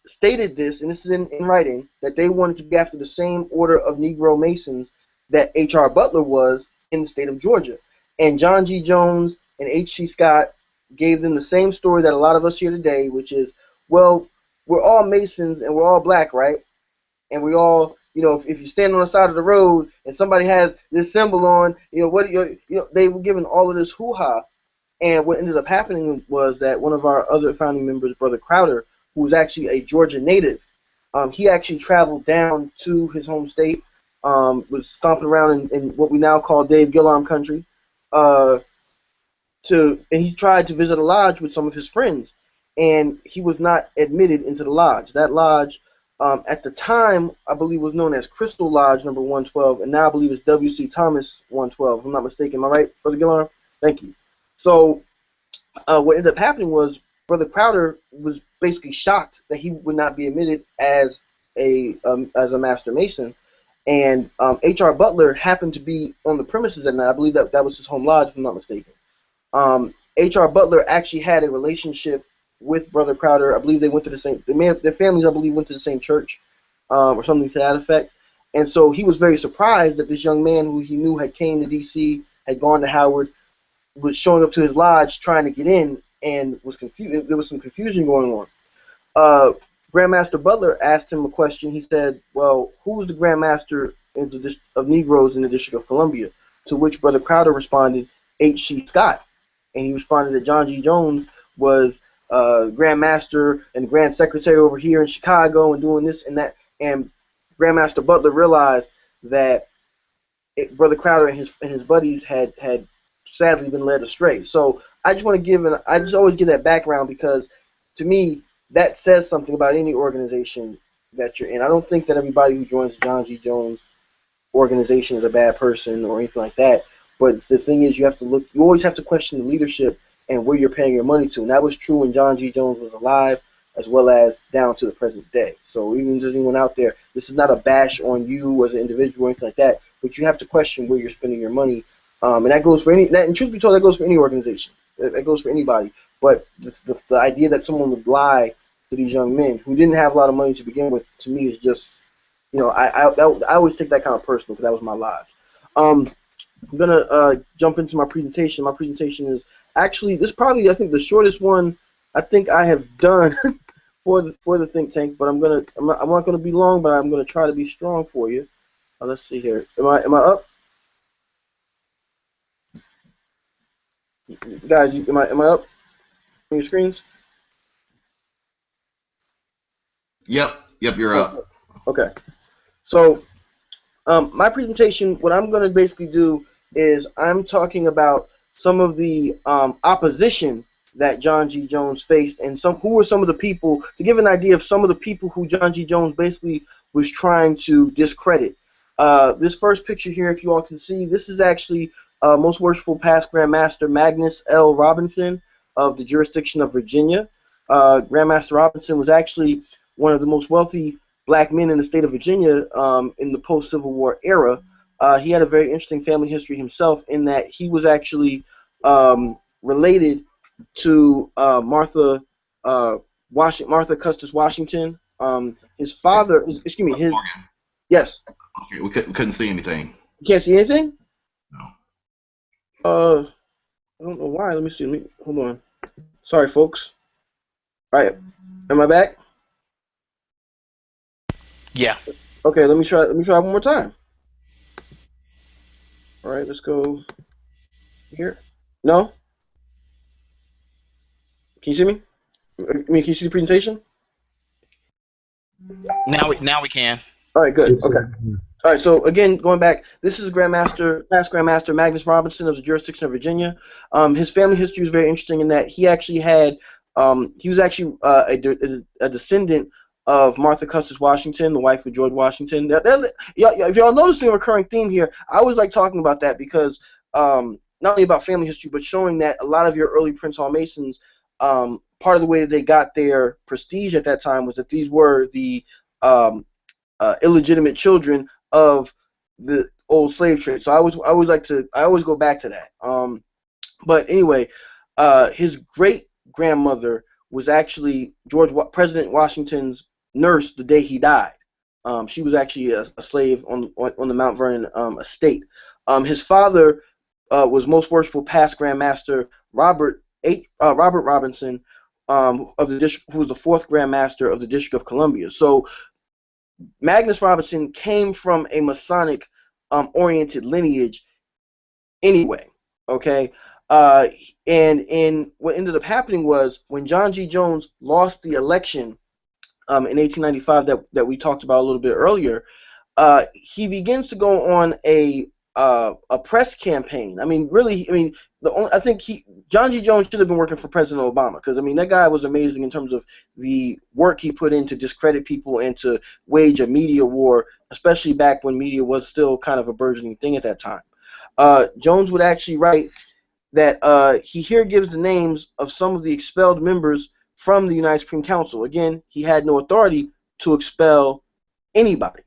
stated this, and this is in writing, that they wanted to be after the same order of Negro Masons that H.R. Butler was in the state of Georgia. And John G. Jones and H.C. Scott gave them the same story that a lot of us hear today, which is, well, we're all Masons and we're all black, right? And we all, if you stand on the side of the road and somebody has this symbol on, they were given all of this hoo-ha. And what ended up happening was that one of our other founding members, Brother Crowder, who was actually a Georgia native, he actually traveled down to his home state, was stomping around in what we now call Dave Gillarm country, and he tried to visit a lodge with some of his friends, and he was not admitted into the lodge. That lodge, at the time, I believe was known as Crystal Lodge number 112, and now I believe it's W.C. Thomas 112, if I'm not mistaken. Am I right, Brother Gillarm? Thank you. So what ended up happening was Brother Crowder was basically shocked that he would not be admitted as a Master Mason, and H.R. Butler happened to be on the premises that night. I believe that was his home lodge, if I'm not mistaken. H.R. Butler actually had a relationship with Brother Crowder. I believe they went to the same. Their families, I believe, went to the same church, or something to that effect. And so he was very surprised that this young man who he knew had came to D.C., had gone to Howard, was showing up to his lodge trying to get in, and was confused. There was some confusion going on. Grandmaster Butler asked him a question. He said, "Well, who's the Grandmaster of Negroes in the District of Columbia?" To which Brother Crowder responded, H.C. Scott. And he responded that John G. Jones was Grandmaster and Grand Secretary over here in Chicago and doing this and that. And Grandmaster Butler realized that Brother Crowder and his buddies had sadly been led astray. So I just want to I just always give that background, because to me that says something about any organization that you're in. I don't think that everybody who joins John G. Jones organization is a bad person or anything like that. But the thing is, you always have to question the leadership and where you're paying your money to. And that was true when John G. Jones was alive, as well as down to the present day. So even if there's anyone out there, this is not a bash on you as an individual or anything like that, but you have to question where you're spending your money. And that goes for and truth be told, that goes for any organization. That goes for anybody. But the idea that someone would lie to these young men who didn't have a lot of money to begin with, to me, is just, I always take that kind of personal, because that was my lodge. I'm going to jump into my presentation. My presentation is actually, this is probably, I think, the shortest one I think I have done for the think tank, but I'm not going to be long, but I'm going to try to be strong for you. Let's see here. Am I up? Guys, am I up on your screens? Yep, you're up. Okay. So my presentation, what I'm going to basically do is I'm talking about some of the opposition that John G. Jones faced, and who were some of the people, to give an idea of some of the people who John G. Jones basically was trying to discredit. This first picture here, if you all can see, this is actually Most Worshipful Past Grand Master Magnus L. Robinson of the jurisdiction of Virginia. Grandmaster Robinson was actually one of the most wealthy black men in the state of Virginia in the post-Civil War era. He had a very interesting family history himself, in that he was actually related to Martha Custis Washington. His father, excuse me, yes. Okay, we couldn't see anything. You can't see anything? No. I don't know why. Let me see. Hold on. Sorry, folks. All right, am I back? Yeah. Okay, let me try one more time. All right, let's go here. No? Can you see me? Can you see the presentation? Now we can. All right, good. Okay. All right, so again, going back, this is past Grandmaster Magnus Robinson of the jurisdiction of Virginia. His family history was very interesting in that he actually had, he was actually a descendant of Martha Custis Washington, the wife of George Washington. If y'all noticing a recurring theme here, I always like talking about that, because not only about family history, but showing that a lot of your early Prince Hall Masons part of the way that they got their prestige at that time was that these were the um, illegitimate children of the old slave trade. So I always go back to that. But anyway, his great grandmother was actually President Washington's nurse the day he died. She was actually a slave on the Mount Vernon estate. His father was Most Worshipful Past Grand Master Robert Robinson, of the district, who was the fourth Grand Master of the District of Columbia. So Magnus Robinson came from a Masonic oriented lineage anyway. Okay. And what ended up happening was when John G. Jones lost the election in 1895 that we talked about a little bit earlier, he begins to go on a press campaign. I mean, really, I mean, I think John G. Jones should have been working for President Obama, because I mean that guy was amazing in terms of the work he put in to discredit people and to wage a media war, especially back when media was still kind of a burgeoning thing at that time. Jones would actually write that he here gives the names of some of the expelled members from the United Supreme Council. Again, he had no authority to expel anybody,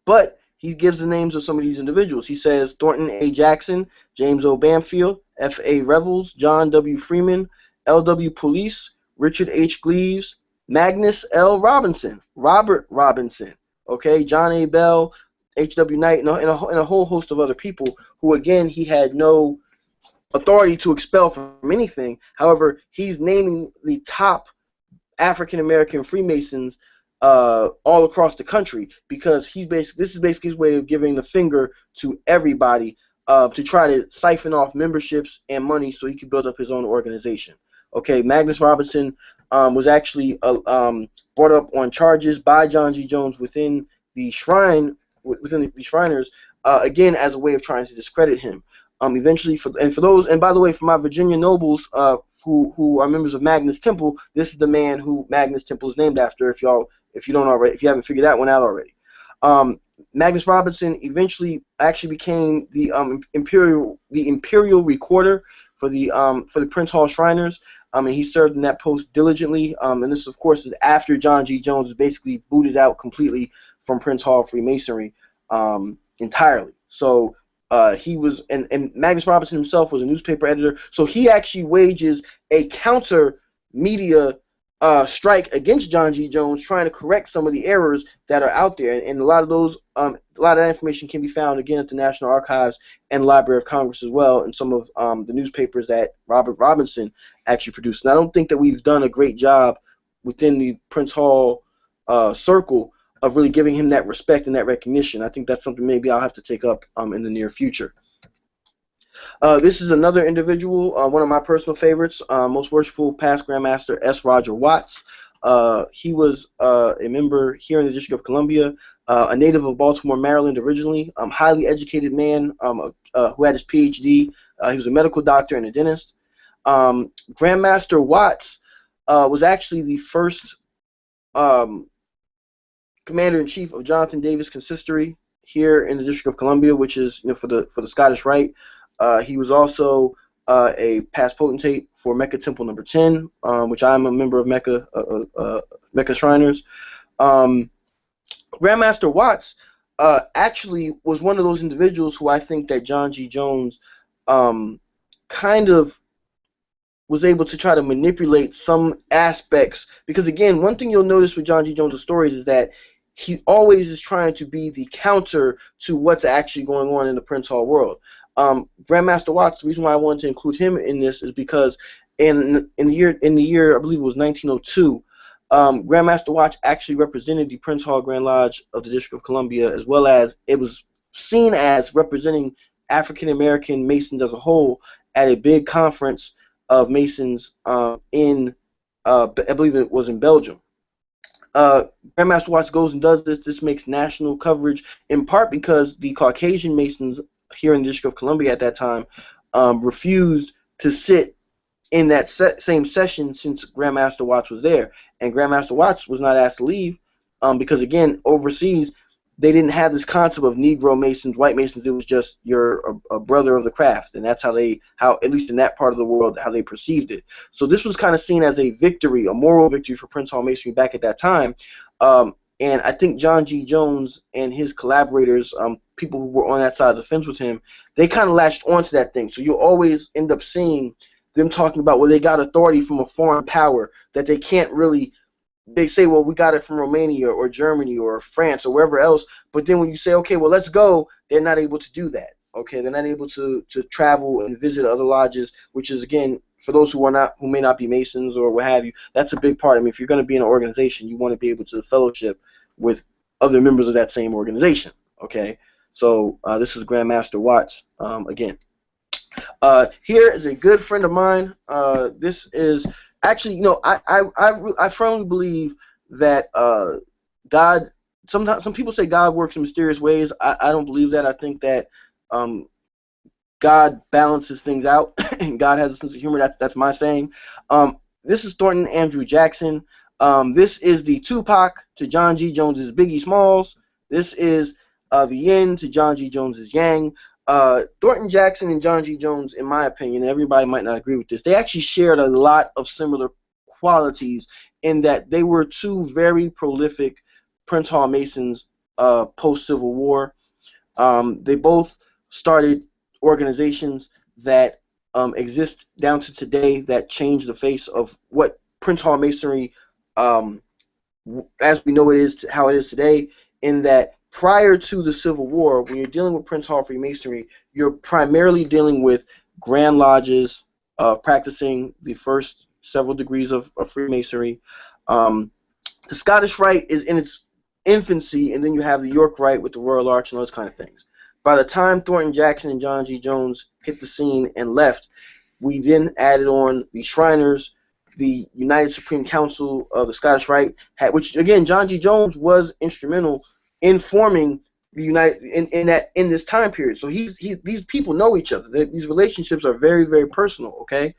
but he gives the names of some of these individuals. He says Thornton A. Jackson, James O. Bamfield, F. A. Revels, John W. Freeman, L. W. Police, Richard H. Gleaves, Magnus L. Robinson, Robert Robinson, okay, John A. Bell, H. W. Knight, and a whole host of other people who, again, he had no authority to expel from anything. However, he's naming the top African American Freemasons all across the country, because this is basically his way of giving the finger to everybody to try to siphon off memberships and money so he could build up his own organization. Okay, Magnus Robinson was actually brought up on charges by John G. Jones within the Shriners, again, as a way of trying to discredit him. Eventually, and by the way, for my Virginia nobles who are members of Magnus Temple, this is the man who Magnus Temple is named after. If you haven't figured that one out already. Magnus Robinson eventually actually became the imperial recorder for the Prince Hall Shriners. And he served in that post diligently. And this, of course, is after John G. Jones was basically booted out completely from Prince Hall Freemasonry entirely. So he was, and Magnus Robinson himself was a newspaper editor. So he actually wages a counter media strike against John G. Jones, trying to correct some of the errors that are out there. And a lot of that information can be found again at the National Archives and Library of Congress as well, and some of the newspapers that Robert Robinson actually produced. And I don't think that we've done a great job within the Prince Hall circle of really giving him that respect and that recognition. I think that's something maybe I'll have to take up in the near future. This is another individual, one of my personal favorites, Most Worshipful Past Grandmaster S. Roger Watts. He was a member here in the District of Columbia, a native of Baltimore, Maryland originally, highly educated man who had his PhD. He was a medical doctor and a dentist. Grandmaster Watts was actually the first Commander-in-Chief of Jonathan Davis Consistory here in the District of Columbia, which is for the Scottish Rite. He was also a past potentate for Mecca Temple Number 10, which I'm a member of Mecca Shriners. Grandmaster Watts actually was one of those individuals who I think that John G. Jones kind of was able to try to manipulate some aspects, because again, one thing you'll notice with John G. Jones' stories is that he always is trying to be the counter to what's actually going on in the Prince Hall world. Grandmaster Watts, the reason why I wanted to include him in this is because in the year I believe it was 1902, Grandmaster Watts actually represented the Prince Hall Grand Lodge of the District of Columbia, as well as it was seen as representing African American Masons as a whole at a big conference of Masons in I believe it was in Belgium. Grandmaster Watts goes and does this. This makes national coverage, in part because the Caucasian Masons here in the District of Columbia at that time refused to sit in that same session since Grandmaster Watts was there. And Grandmaster Watts was not asked to leave because, again, overseas, they didn't have this concept of Negro Masons, white Masons. It was just you're a brother of the craft, and that's how at least in that part of the world, how they perceived it. So this was kind of seen as a victory, a moral victory for Prince Hall Masonry back at that time. And I think John G. Jones and his collaborators, people who were on that side of the fence with him, they kind of latched onto that thing. So you'll always end up seeing them talking about, well, they got authority from a foreign power that they can't really. They say, well, we got it from Romania or Germany or France or wherever else. But then when you say, okay, well, let's go, they're not able to do that. Okay, they're not able to travel and visit other lodges, which is, again, for those who may not be Masons or what have you, that's a big part. I mean, if you're going to be in an organization, you want to be able to fellowship with other members of that same organization. Okay, so this is Grandmaster Watts again. Here is a good friend of mine. This is actually, you know, I firmly believe that God. Sometimes some people say God works in mysterious ways. I don't believe that. I think that God balances things out, and God has a sense of humor. That's my saying. This is Thornton Andrew Jackson. This is the Tupac to John G. Jones's Biggie Smalls. This is the Yin to John G. Jones's Yang. Thornton Jackson and John G. Jones, in my opinion, everybody might not agree with this, they actually shared a lot of similar qualities in that they were two very prolific Prince Hall Masons post-Civil War. They both started organizations that exist down to today that changed the face of what Prince Hall Masonry, as we know it is, how it is today, in that prior to the Civil War, when you're dealing with Prince Hall Freemasonry, you're primarily dealing with Grand Lodges, practicing the first several degrees of Freemasonry. The Scottish Rite is in its infancy, and then you have the York Rite with the Royal Arch and those kind of things. By the time Thornton Jackson and John G. Jones hit the scene and left, we then added on the Shriners, the United Supreme Council of the Scottish Rite, which again John G. Jones was instrumental in forming the United in this time period. So these people know each other. These relationships are very, very personal. Okay,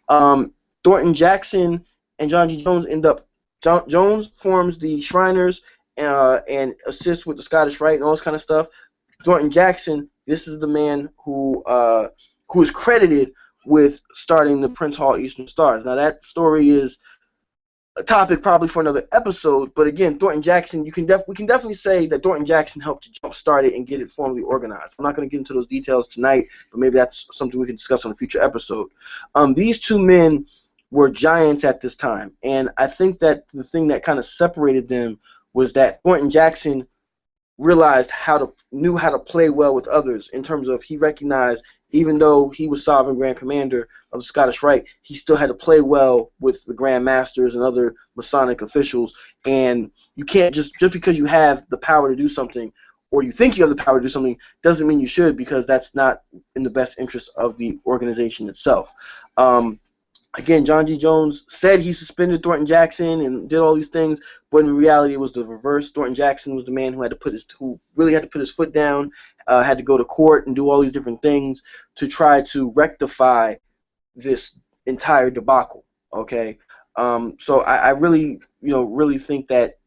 Thornton Jackson and John G. Jones end up. Jones forms the Shriners and assists with the Scottish Rite and all this kind of stuff. Thornton Jackson, this is the man who is credited with starting the Prince Hall Eastern Stars. Now that story is a topic probably for another episode, but again, Thornton Jackson, we can definitely say that Thornton Jackson helped to jumpstart it and get it formally organized. I'm not going to get into those details tonight, but maybe that's something we can discuss on a future episode. These two men were giants at this time, and I think that the thing that kind of separated them was that Thornton Jackson realized knew how to play well with others, in terms of he recognized, even though he was Sovereign Grand Commander of the Scottish Rite, he still had to play well with the Grand Masters and other Masonic officials. And you can't just because you have the power to do something, or you think you have the power to do something, doesn't mean you should, because that's not in the best interest of the organization itself. Again, John G. Jones said he suspended Thornton Jackson and did all these things, but in reality it was the reverse. Thornton Jackson was the man who really had to put his foot down, had to go to court and do all these different things to try to rectify this entire debacle. Okay, so I really, really think that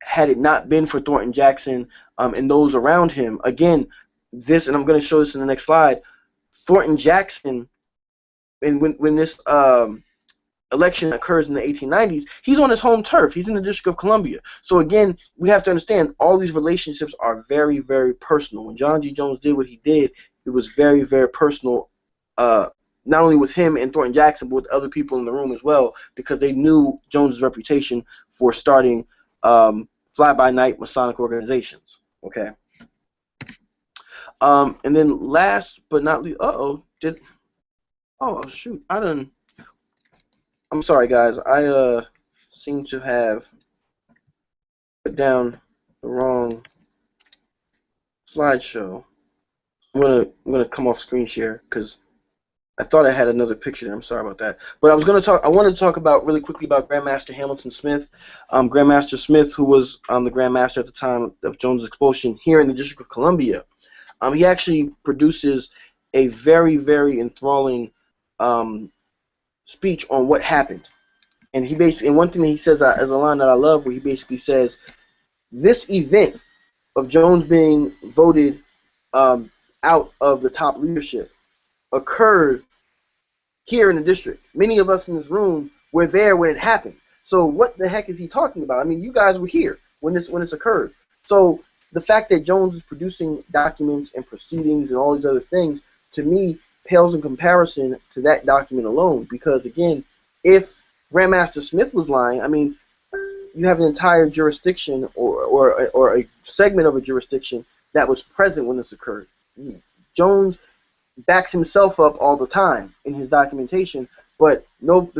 had it not been for Thornton Jackson and those around him, again, and I'm going to show this in the next slide, Thornton Jackson. And when this election occurs in the 1890s, he's on his home turf. He's in the District of Columbia. So again, we have to understand all these relationships are very, very personal. When John G. Jones did what he did, it was very, very personal, not only with him and Thornton Jackson, but with other people in the room as well, because they knew Jones's reputation for starting fly-by-night Masonic organizations. Okay. And then last but not least, oh shoot! I'm sorry, guys. I seem to have put down the wrong slideshow. I'm gonna come off screen share because I thought I had another picture there. I'm sorry about that. But I wanted to talk about really quickly about Grandmaster Hamilton Smith. Grandmaster Smith, who was the Grandmaster at the time of Jones' expulsion here in the District of Columbia. He actually produces a very, very enthralling speech on what happened, and one thing that he says is a line that I love, where he basically says, "This event of Jones being voted out of the top leadership occurred here in the district. Many of us in this room were there when it happened. So what the heck is he talking about? I mean, you guys were here when this occurred. So the fact that Jones is producing documents and proceedings and all these other things, to me, pales in comparison to that document alone. Because again, if Grandmaster Smith was lying, I mean, you have an entire jurisdiction or a segment of a jurisdiction that was present when this occurred. Jones backs himself up all the time in his documentation, but no,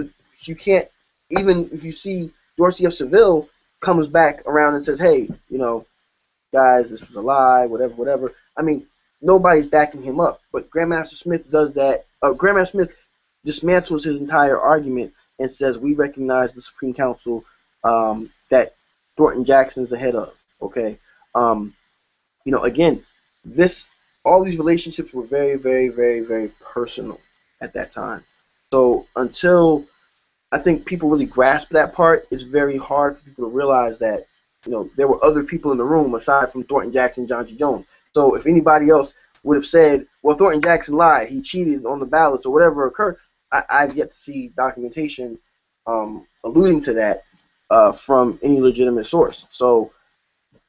you can't. Even if you see Dorsey of Seville comes back around and says, "Hey, you know, guys, this was a lie, whatever, whatever." I mean, nobody's backing him up, but Grandmaster Smith does that. Grandmaster Smith dismantles his entire argument and says, "We recognize the Supreme Council that Thornton Jackson's the head of." Okay, you know, again, all these relationships were very, very, very, very personal at that time. So until I think people really grasp that part, it's very hard for people to realize that, you know, there were other people in the room aside from Thornton Jackson, John G. Jones. So if anybody else would have said, well, Thornton Jackson lied, he cheated on the ballots or whatever occurred, I've yet to see documentation alluding to that from any legitimate source. So,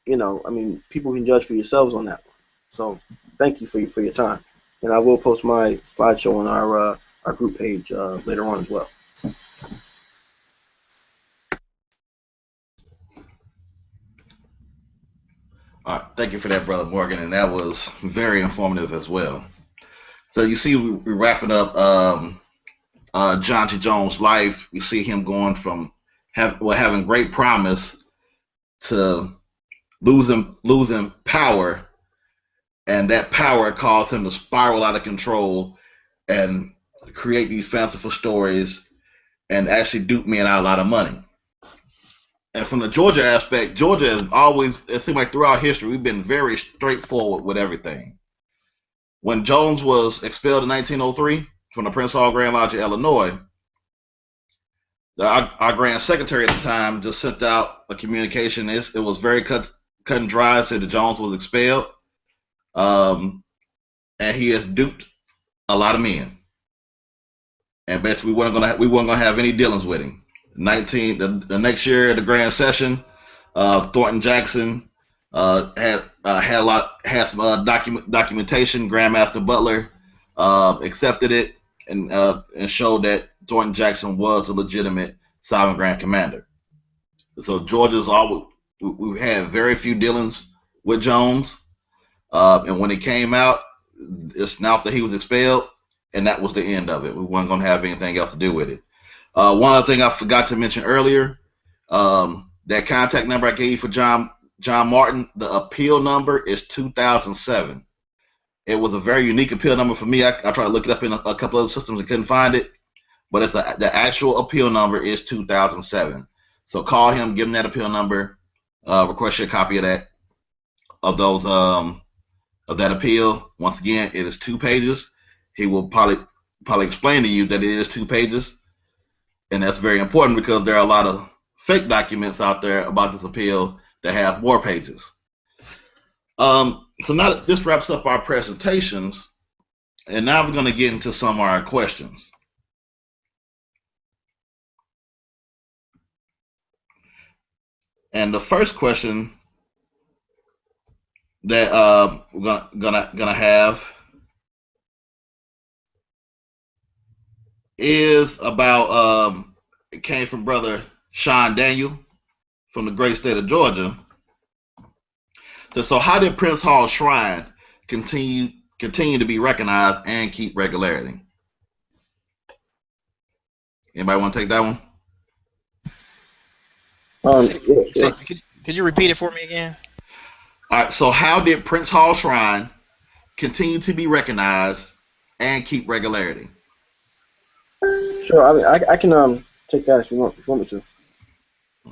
you know, I mean, people can judge for yourselves on that one. So thank you for your time. And I will post my slideshow on our group page later on as well. All right, thank you for that, Brother Morgan, and that was very informative as well. So you see, we're wrapping up John G. Jones' life. We see him going from having great promise to losing power, and that power caused him to spiral out of control and create these fanciful stories and actually dupe men out a lot of money. And from the Georgia aspect, Georgia has always, it seems like throughout history, we've been very straightforward with everything. When Jones was expelled in 1903 from the Prince Hall Grand Lodge of Illinois, our Grand Secretary at the time just sent out a communication. It was very cut and dry, said that Jones was expelled, and he has duped a lot of men. And basically, we weren't gonna have any dealings with him. The next year at the Grand Session, Thornton Jackson had some documentation. Grandmaster Butler accepted it and showed that Thornton Jackson was a legitimate sovereign Grand Commander. So Georgia's we've had very few dealings with Jones, and when he came out, it's announced that he was expelled, and that was the end of it. We weren't going to have anything else to do with it. One other thing I forgot to mention earlier, that contact number I gave you for John Martin, the appeal number is 2007. It was a very unique appeal number for me. I tried to look it up in a couple of systems and couldn't find it, but the actual appeal number is 2007. So call him, give him that appeal number, request your copy of that appeal. Once again, it is 2 pages. He will probably explain to you that it is 2 pages. And that's very important because there are a lot of fake documents out there about this appeal that have more pages. So now that this wraps up our presentations, and now we're going to get into some of our questions. And the first question that we're gonna have is about it came from Brother Sean Daniel from the great state of Georgia. So how did Prince Hall Shrine continue to be recognized and keep regularity? Anybody want to take that one? Yeah. Could you repeat it for me again? All right. So how did Prince Hall Shrine continue to be recognized and keep regularity? Sure. I mean, I can take that if you want me to.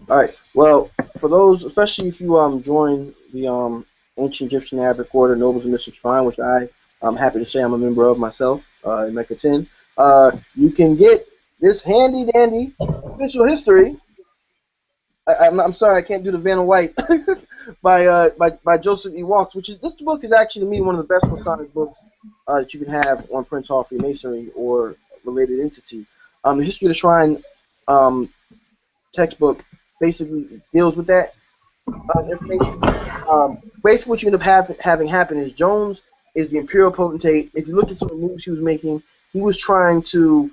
All right. Well, for those, especially if you join the Ancient Egyptian Arabic Order Nobles and Mystics Shrine, which I'm happy to say I'm a member of myself in Mecca 10, you can get this handy dandy official history. I'm sorry I can't do the Vanna White by Joseph E. Walks, which is this book is actually to me one of the best Masonic books that you can have on Prince Hall Freemasonry or related entity. The History of the Shrine um, textbook basically deals with that information. Basically, what you end up having happen is Jones is the imperial potentate. If you look at some of the moves he was making, he was trying to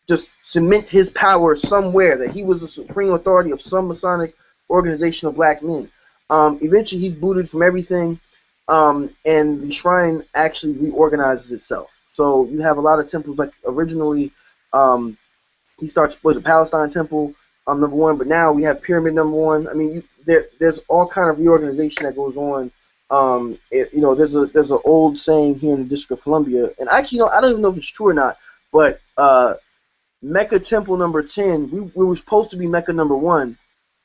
just cement his power somewhere, that he was the supreme authority of some Masonic organization of black men. Eventually, he's booted from everything, and the shrine actually reorganizes itself. So you have a lot of temples, like originally he starts with the Palestine Temple, number one, but now we have Pyramid number one. I mean, there's all kind of reorganization that goes on. There's an old saying here in the District of Columbia, and actually, I don't even know if it's true or not, but Mecca Temple number 10, we were supposed to be Mecca number 1,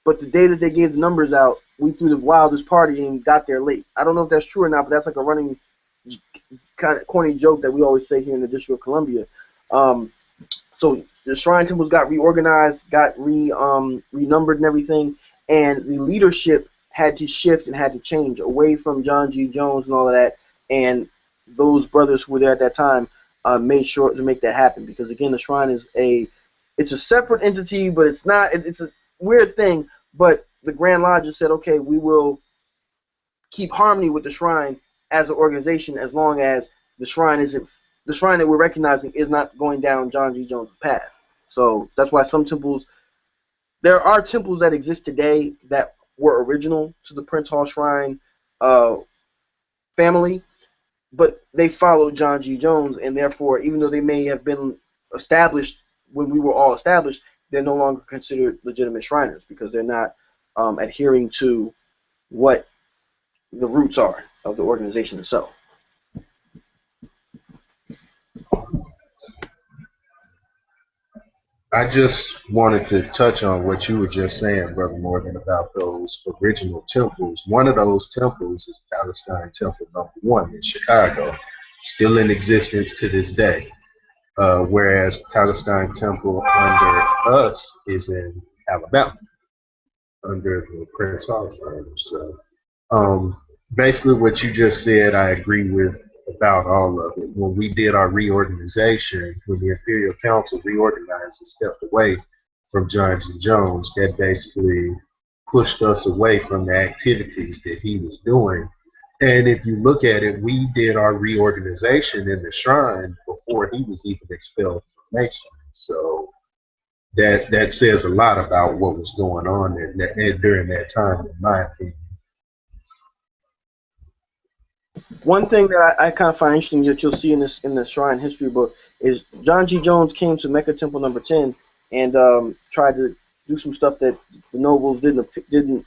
but the day that they gave the numbers out, we threw the wildest party and got there late. I don't know if that's true or not, but that's like a running kind of corny joke that we always say here in the District of Columbia. So the shrine temples got reorganized, got renumbered and everything, and the leadership had to shift and had to change away from John G. Jones and all of that, and those brothers who were there at that time made sure to make that happen, because again, the shrine is it's a separate entity, but it's not. It's a weird thing. But the Grand Lodge said, okay, we will keep harmony with the shrine as an organization as long as the shrine that we're recognizing is not going down John G. Jones' path. So that's why there are temples that exist today that were original to the Prince Hall Shrine family, but they followed John G. Jones, and therefore, even though they may have been established when we were all established, they're no longer considered legitimate Shriners because they're not adhering to what the roots are of the organization itself. I just wanted to touch on what you were just saying, Brother Morgan, about those original temples. One of those temples is Palestine Temple number 1 in Chicago, still in existence to this day. Whereas Palestine Temple under us is in Alabama, under the Prince Hall Shrine. So basically what you just said, I agree with about all of it. When we did our reorganization, when the Imperial Council reorganized and stepped away from John G. Jones, that basically pushed us away from the activities that he was doing. And if you look at it, we did our reorganization in the shrine before he was even expelled from Masonry. So that says a lot about what was going on during that time, in my opinion. One thing that I kind of find interesting that you'll see in the Shrine history book is John G. Jones came to Mecca Temple number 10 and tried to do some stuff that the nobles didn't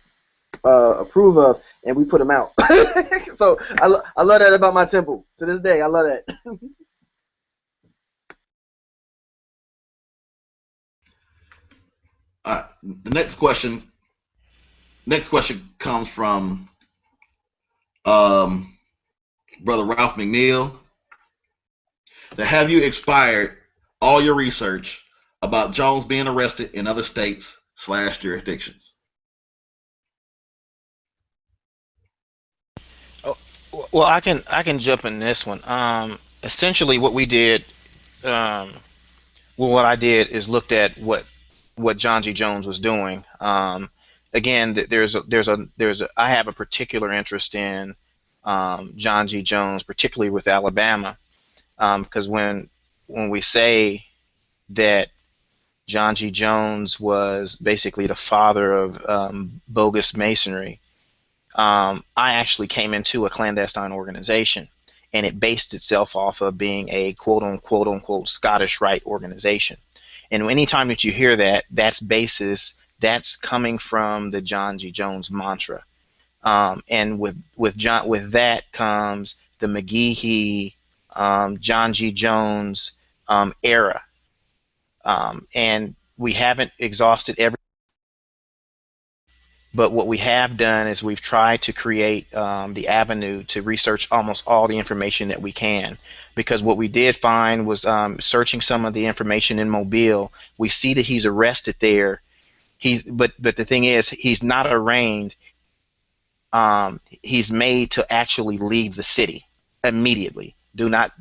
approve of, and we put him out. So I love that about my temple. To this day, I love that. All right. The next question comes from Brother Ralph McNeil. Have you expired all your research about Jones being arrested in other states / jurisdictions? Oh, well, I can jump in this one. Essentially, what we did, what I did is looked at what John G. Jones was doing. Again, I have a particular interest in John G. Jones, particularly with Alabama, because when we say that John G. Jones was basically the father of bogus Masonry, I actually came into a clandestine organization, and it based itself off of being a quote unquote Scottish Rite organization. And anytime that you hear that, that's coming from the John G. Jones mantra. And with that comes the McGehee, John G. Jones era. And we haven't exhausted every, but what we have done is we've tried to create the avenue to research almost all the information that we can, because what we did find was searching some of the information in Mobile, we see that he's arrested there. But the thing is, he's not arraigned. he's made to actually leave the city immediately.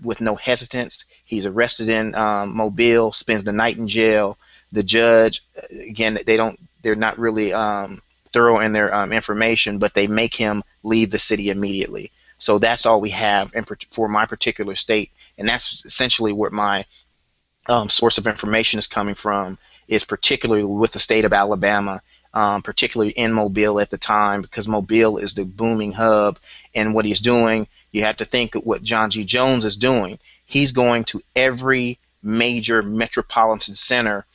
With no hesitance. He's arrested in Mobile, spends the night in jail. The judge, again, they're not really thorough in their information, but they make him leave the city immediately. So that's all we have for my particular state, and that's essentially what my source of information is coming from, is particularly with the state of Alabama, particularly in Mobile at the time, because Mobile is the booming hub. And what he's doing, you have to think of what John G. Jones is doing. He's going to every major metropolitan center,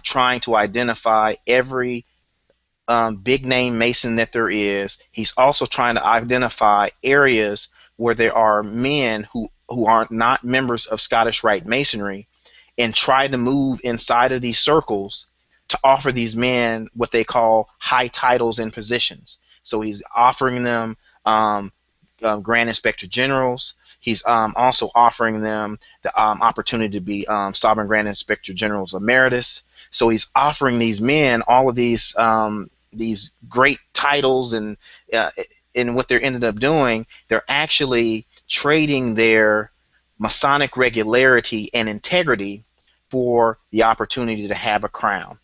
trying to identify every big name Mason that there is. He's also trying to identify areas where there are men who are not members of Scottish Rite Masonry, and try to move inside of these circles to offer these men what they call high titles and positions. So he's offering them Grand Inspector Generals. He's also offering them the opportunity to be Sovereign Grand Inspector Generals Emeritus. So he's offering these men all of these great titles, and what they're ended up doing, they're actually trading their Masonic regularity and integrity for the opportunity to have a crown.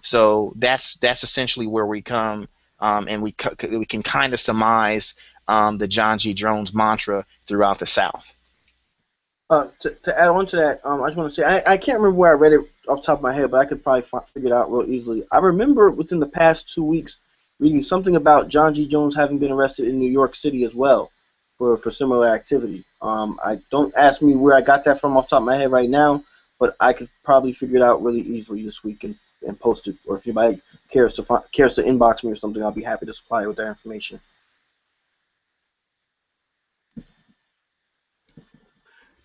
So that's essentially where we come, and we can kind of surmise the John G. Jones mantra throughout the South. To add on to that, I just want to say I can't remember where I read it off the top of my head, but I could probably figure it out real easily. I remember within the past 2 weeks reading something about John G. Jones having been arrested in New York City as well for similar activity. I don't ask me where I got that from off the top of my head right now, but I could probably figure it out really easily this week and post it. Or if anybody cares to inbox me or something, I'll be happy to supply you with that information.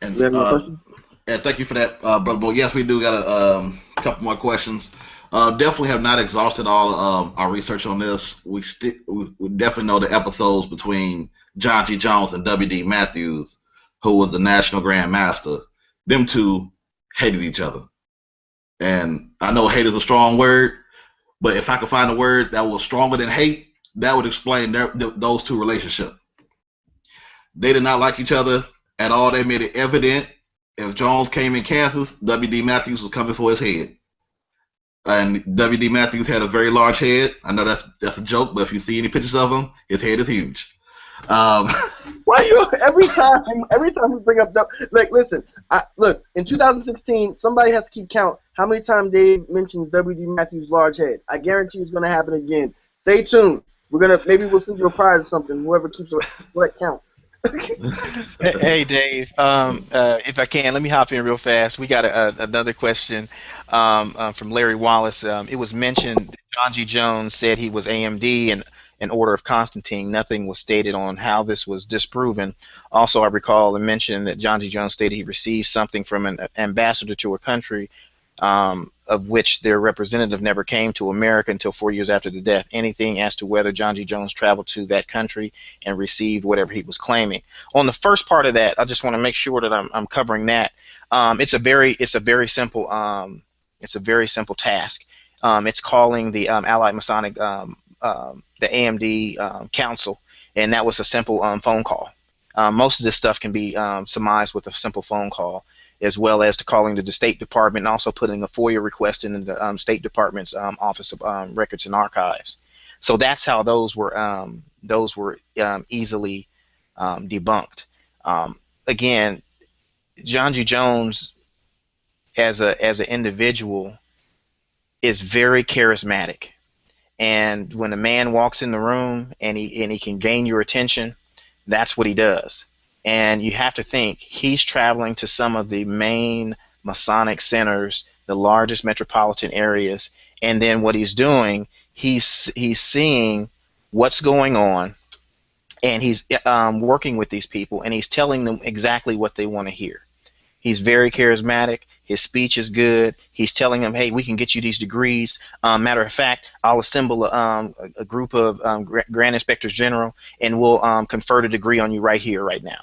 And, do you have any questions? Yeah, thank you for that, Brother Bo. Yes, we do got a couple more questions. Definitely have not exhausted all our research on this. We definitely know the episodes between John G. Jones and W.D. Matthews, who was the National Grand Master. Them two hated each other. And I know hate is a strong word, but if I could find a word that was stronger than hate, that would explain those two relationships. They did not like each other at all. They made it evident. If Jones came in Kansas, W.D. Matthews was coming for his head. And W.D. Matthews had a very large head. I know that's a joke, but if you see any pictures of him, his head is huge. Why you every time you bring up listen, look, in 2016 somebody has to keep count how many times Dave mentions W.D. Matthews' large head. I guarantee it's gonna happen again. Stay tuned. Maybe we'll send you a prize or something. Whoever keeps that count. Hey Dave, if I can, let me hop in real fast. We got another question from Larry Wallace. It was mentioned that John G. Jones said he was AMD and an order of Constantine. Nothing was stated on how this was disproven. Also, I recall and mentioned that John G. Jones stated he received something from an ambassador to a country of which their representative never came to America until 4 years after the death. Anything as to whether John G. Jones traveled to that country and received whatever he was claiming. On the first part of that, I just want to make sure that I'm covering that. It's a very simple task. It's calling the Allied Masonic the AMD Council, and that was a simple phone call. Most of this stuff can be surmised with a simple phone call, as well as to calling the State Department and also putting a FOIA request in the State Department's Office of Records and Archives. So that's how those were easily debunked. Again, John G. Jones as an individual is very charismatic. And when a man walks in the room and he can gain your attention, that's what he does. And you have to think, he's traveling to some of the main Masonic centers, the largest metropolitan areas, and then what he's doing, he's seeing what's going on, and he's working with these people, and he's telling them exactly what they want to hear. He's very charismatic. His speech is good. He's telling them, hey, we can get you these degrees. Matter of fact, I'll assemble a group of Grand Inspectors General, and we'll confer a degree on you right here, right now.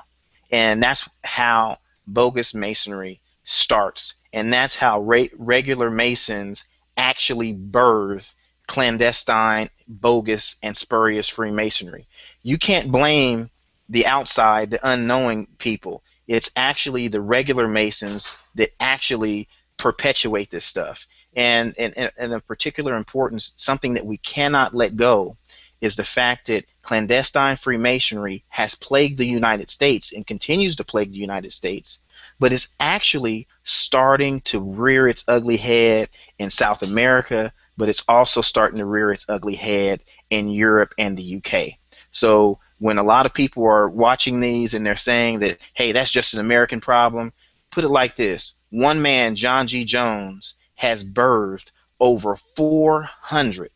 And that's how bogus Masonry starts. And that's how regular Masons actually birth clandestine, bogus, and spurious Freemasonry. You can't blame the outside, the unknowing people. It's actually the regular Masons that actually perpetuate this stuff. And of particular importance, something that we cannot let go is the fact that clandestine Freemasonry has plagued the United States and continues to plague the United States, but is actually starting to rear its ugly head in South America, but it's also starting to rear its ugly head in Europe and the UK. So when a lot of people are watching these and they're saying that, hey, that's just an American problem, put it like this. One man, John G. Jones, has birthed over 400.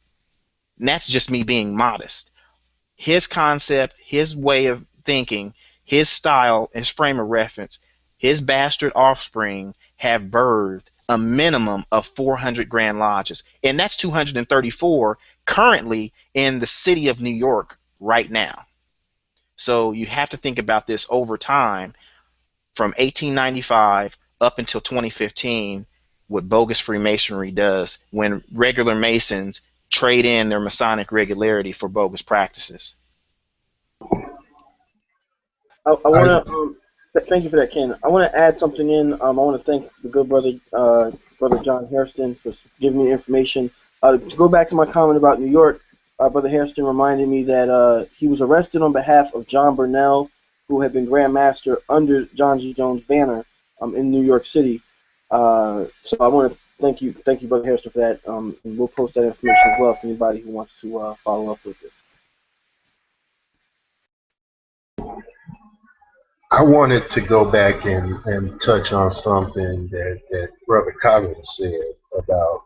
And that's just me being modest. His concept, his way of thinking, his style, his frame of reference, his bastard offspring have birthed a minimum of 400 Grand Lodges. And that's 234 currently in the city of New York right now. So you have to think about this over time from 1895 up until 2015, what bogus Freemasonry does when regular Masons trade in their Masonic regularity for bogus practices. I want to thank you for that, Ken. I want to add something in. I want to thank the good brother, Brother John Hairston, for giving me information. To go back to my comment about New York, Brother Hairston reminded me that he was arrested on behalf of John Burnell, who had been Grand Master under John G. Jones' banner in New York City. So I want to thank you, Brother Hairston, for that. And we'll post that information as well for anybody who wants to follow up with it. I wanted to go back and touch on something that Brother Collins said about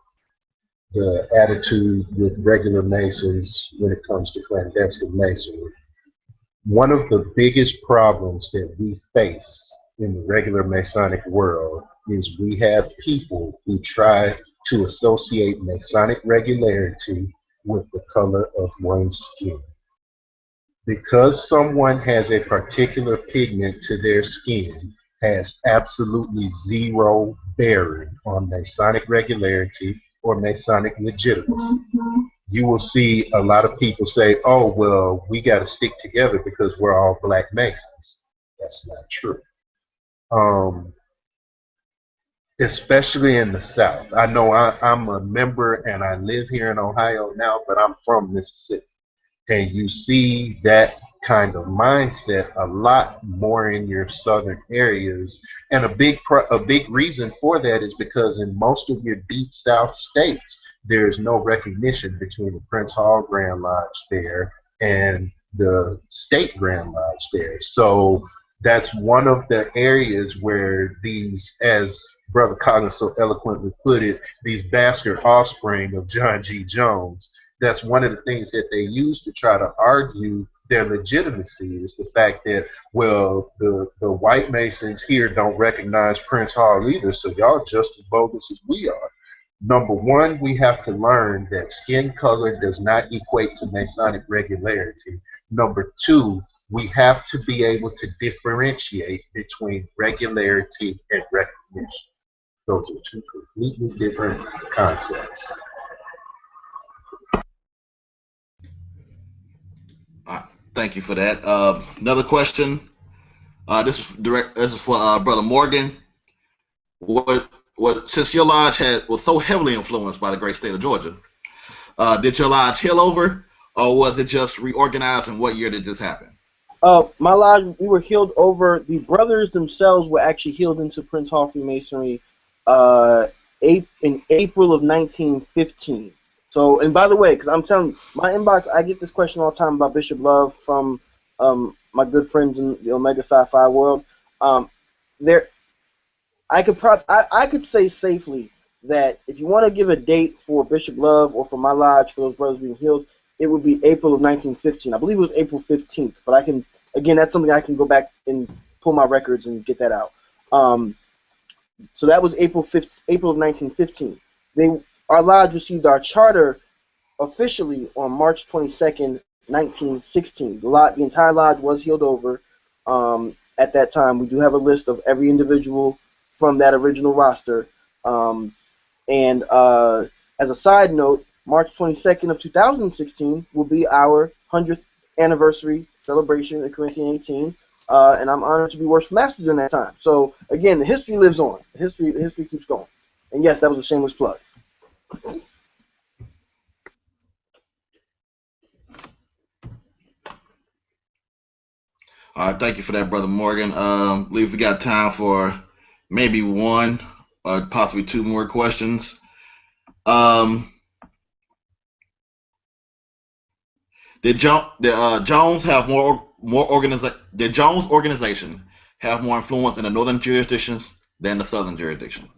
the attitude with regular Masons when it comes to clandestine Masonry. One of the biggest problems that we face in the regular Masonic world is we have people who try to associate Masonic regularity with the color of one's skin. Because someone has a particular pigment to their skin has absolutely zero bearing on Masonic regularity or Masonic legitimacy. You will see a lot of people say, oh, well, we got to stick together because we're all black Masons. That's not true. Especially in the South. I know I'm a member and I live here in Ohio now, but I'm from Mississippi. And you see that kind of mindset a lot more in your southern areas. And a big reason for that is because in most of your deep South states, there's no recognition between the Prince Hall Grand Lodge there and the state Grand Lodge there. So that's one of the areas where these, as Brother Collins so eloquently put it, these bastard offspring of John G. Jones, that's one of the things that they use to try to argue their legitimacy is the fact that, well, the white Masons here don't recognize Prince Hall either, so y'all just as bogus as we are. Number one, we have to learn that skin color does not equate to Masonic regularity. Number two, we have to be able to differentiate between regularity and recognition. Those are two completely different concepts. Thank you for that. Another question. This is for Brother Morgan. What since your lodge was so heavily influenced by the great state of Georgia, did your lodge heal over, or was it just reorganized? And what year did this happen? My lodge, we were healed over. The brothers themselves were actually healed into Prince Hall Freemasonry in April of 1915. So, and by the way, because I'm telling you, my inbox, I get this question all the time about Bishop Love from my good friends in the Omega Psi Phi world. I could say safely that if you want to give a date for Bishop Love or for my lodge for those brothers being healed, it would be April of 1915. I believe it was April 15th, but I can, again, that's something I can go back and pull my records and get that out. So that was April of 1915. Our lodge received our charter officially on March 22nd, 1916. The entire lodge was healed over at that time. We do have a list of every individual from that original roster. And as a side note, March 22nd of 2016 will be our 100th anniversary celebration at Corinthian 18, and I'm honored to be worship master during that time. So again, the history lives on. History keeps going. And yes, that was a shameless plug. All right, thank you for that, Brother Morgan. I believe we got time for maybe one or possibly two more questions. Um, did Jones have Did Jones' organization have more influence in the northern jurisdictions than the southern jurisdictions?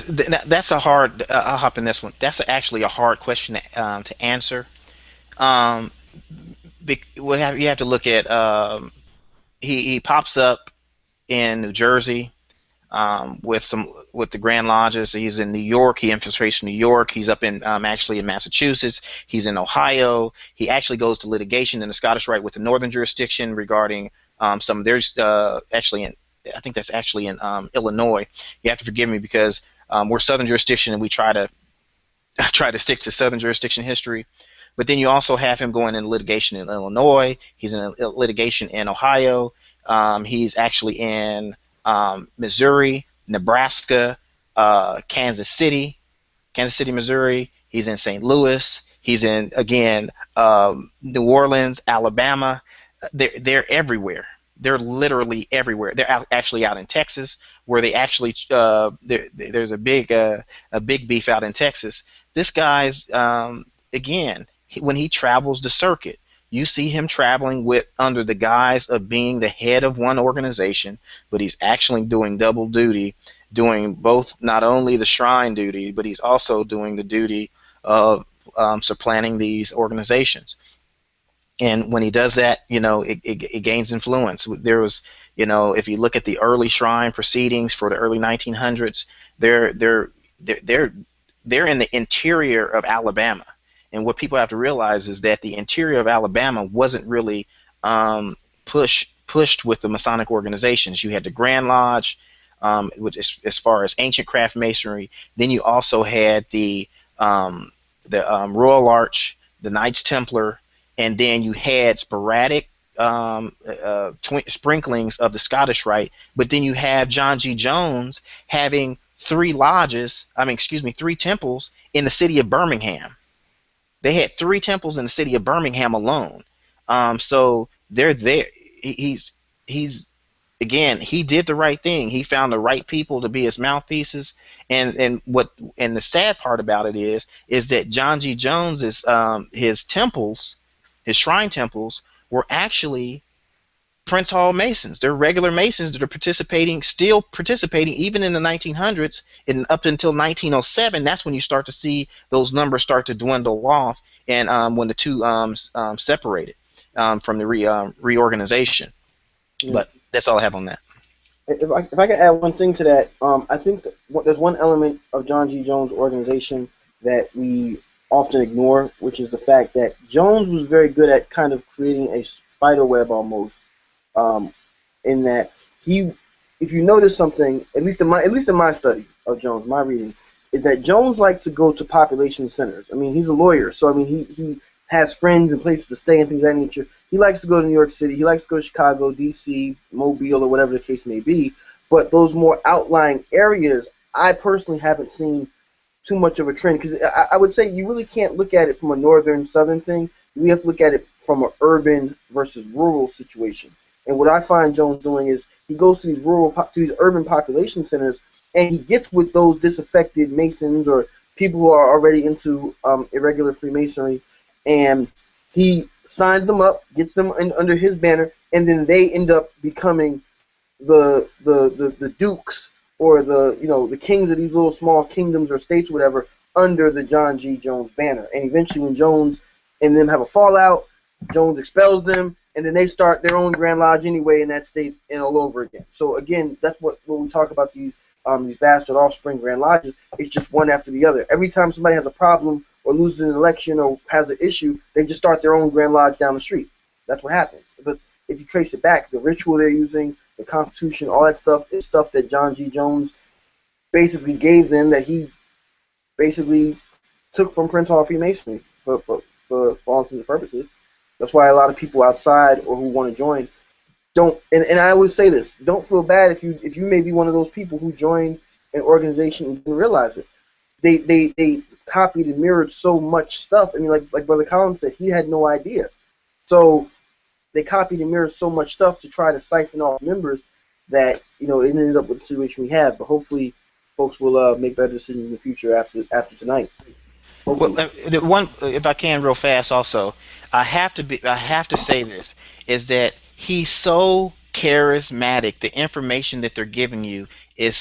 That's a hard. I'll hop in this one. That's actually a hard question to answer. Um, you have to look at. He pops up in New Jersey with the Grand Lodges. He's in New York. He infiltrates New York. He's up in actually in Massachusetts. He's in Ohio. He actually goes to litigation in the Scottish Rite with the northern jurisdiction regarding some. There's actually in. I think that's actually in Illinois. You have to forgive me because we're southern jurisdiction and we try to stick to southern jurisdiction history. But then you also have him going in litigation in Illinois. He's in litigation in Ohio. He's actually in Missouri, Nebraska, Kansas City, Missouri. He's in St. Louis. He's in, again, New Orleans, Alabama. They're everywhere. They're literally everywhere. They're actually out in Texas, where they actually there's a big beef out in Texas. This guy's again, when he travels the circuit, you see him traveling under the guise of being the head of one organization, but he's actually doing double duty, doing both, not only the shrine duty, but he's also doing the duty of supplanting these organizations. And when he does that, it gains influence. There was, if you look at the early shrine proceedings for the early 1900s, they're in the interior of Alabama. And what people have to realize is that the interior of Alabama wasn't really pushed with the Masonic organizations. You had the Grand Lodge, which is, as far as ancient craft masonry. Then you also had the Royal Arch, the Knights Templar, and then you had sporadic sprinklings of the Scottish Rite. But then you have John G. Jones having three temples in the city of Birmingham. They had 3 temples in the city of Birmingham alone. So they're there. He's again, he did the right thing. He found the right people to be his mouthpieces. And the sad part about it is that John G. Jones is his temples, his shrine temples, were actually Prince Hall Masons. They're regular Masons that are still participating even in the 1900s, and up until 1907. That's when you start to see those numbers start to dwindle off, and when the two separated from the reorganization. But that's all I have on that. If I could add one thing to that, I think there's one element of John G. Jones' organization that we often ignore, which is the fact that Jones was very good at kind of creating a spider web almost, in that if you notice something, at least in my study of Jones, my reading, is that Jones liked to go to population centers. I mean, he's a lawyer, so I mean, he has friends and places to stay and things of that nature. He likes to go to New York City. He likes to go to Chicago, D.C., Mobile, or whatever the case may be. But those more outlying areas, I personally haven't seen too much of a trend, because I would say you really can't look at it from a northern southern thing. You have to look at it from an urban versus rural situation. And what I find Jones doing is he goes to these urban population centers, and he gets with those disaffected Masons or people who are already into irregular Freemasonry, and he signs them up, gets them under his banner, and then they end up becoming the dukes, or the kings of these little small kingdoms or states or whatever, under the John G. Jones banner. And eventually when Jones and them have a fallout, Jones expels them, and then they start their own Grand Lodge anyway in that state and all over again. So again, that's when we talk about these bastard offspring Grand Lodges, it's just one after the other. Every time somebody has a problem or loses an election or has an issue, they just start their own Grand Lodge down the street. That's what happens. But if you trace it back, the ritual they're using, the Constitution, all that stuff is stuff that John G. Jones basically gave them, that he basically took from Prince Hall Freemasonry for all intents and purposes. That's why a lot of people outside or who want to join don't. And I always say this: don't feel bad if you may be one of those people who joined an organization and didn't realize it. They copied and mirrored so much stuff. I mean, like Brother Collins said, he had no idea. So they copied and mirrored so much stuff to try to siphon off members that it ended up with the situation we have. But hopefully, folks will make better decisions in the future after tonight. Well, the one, if I can, real fast, also, I have to say this is that he's so charismatic. The information that they're giving you is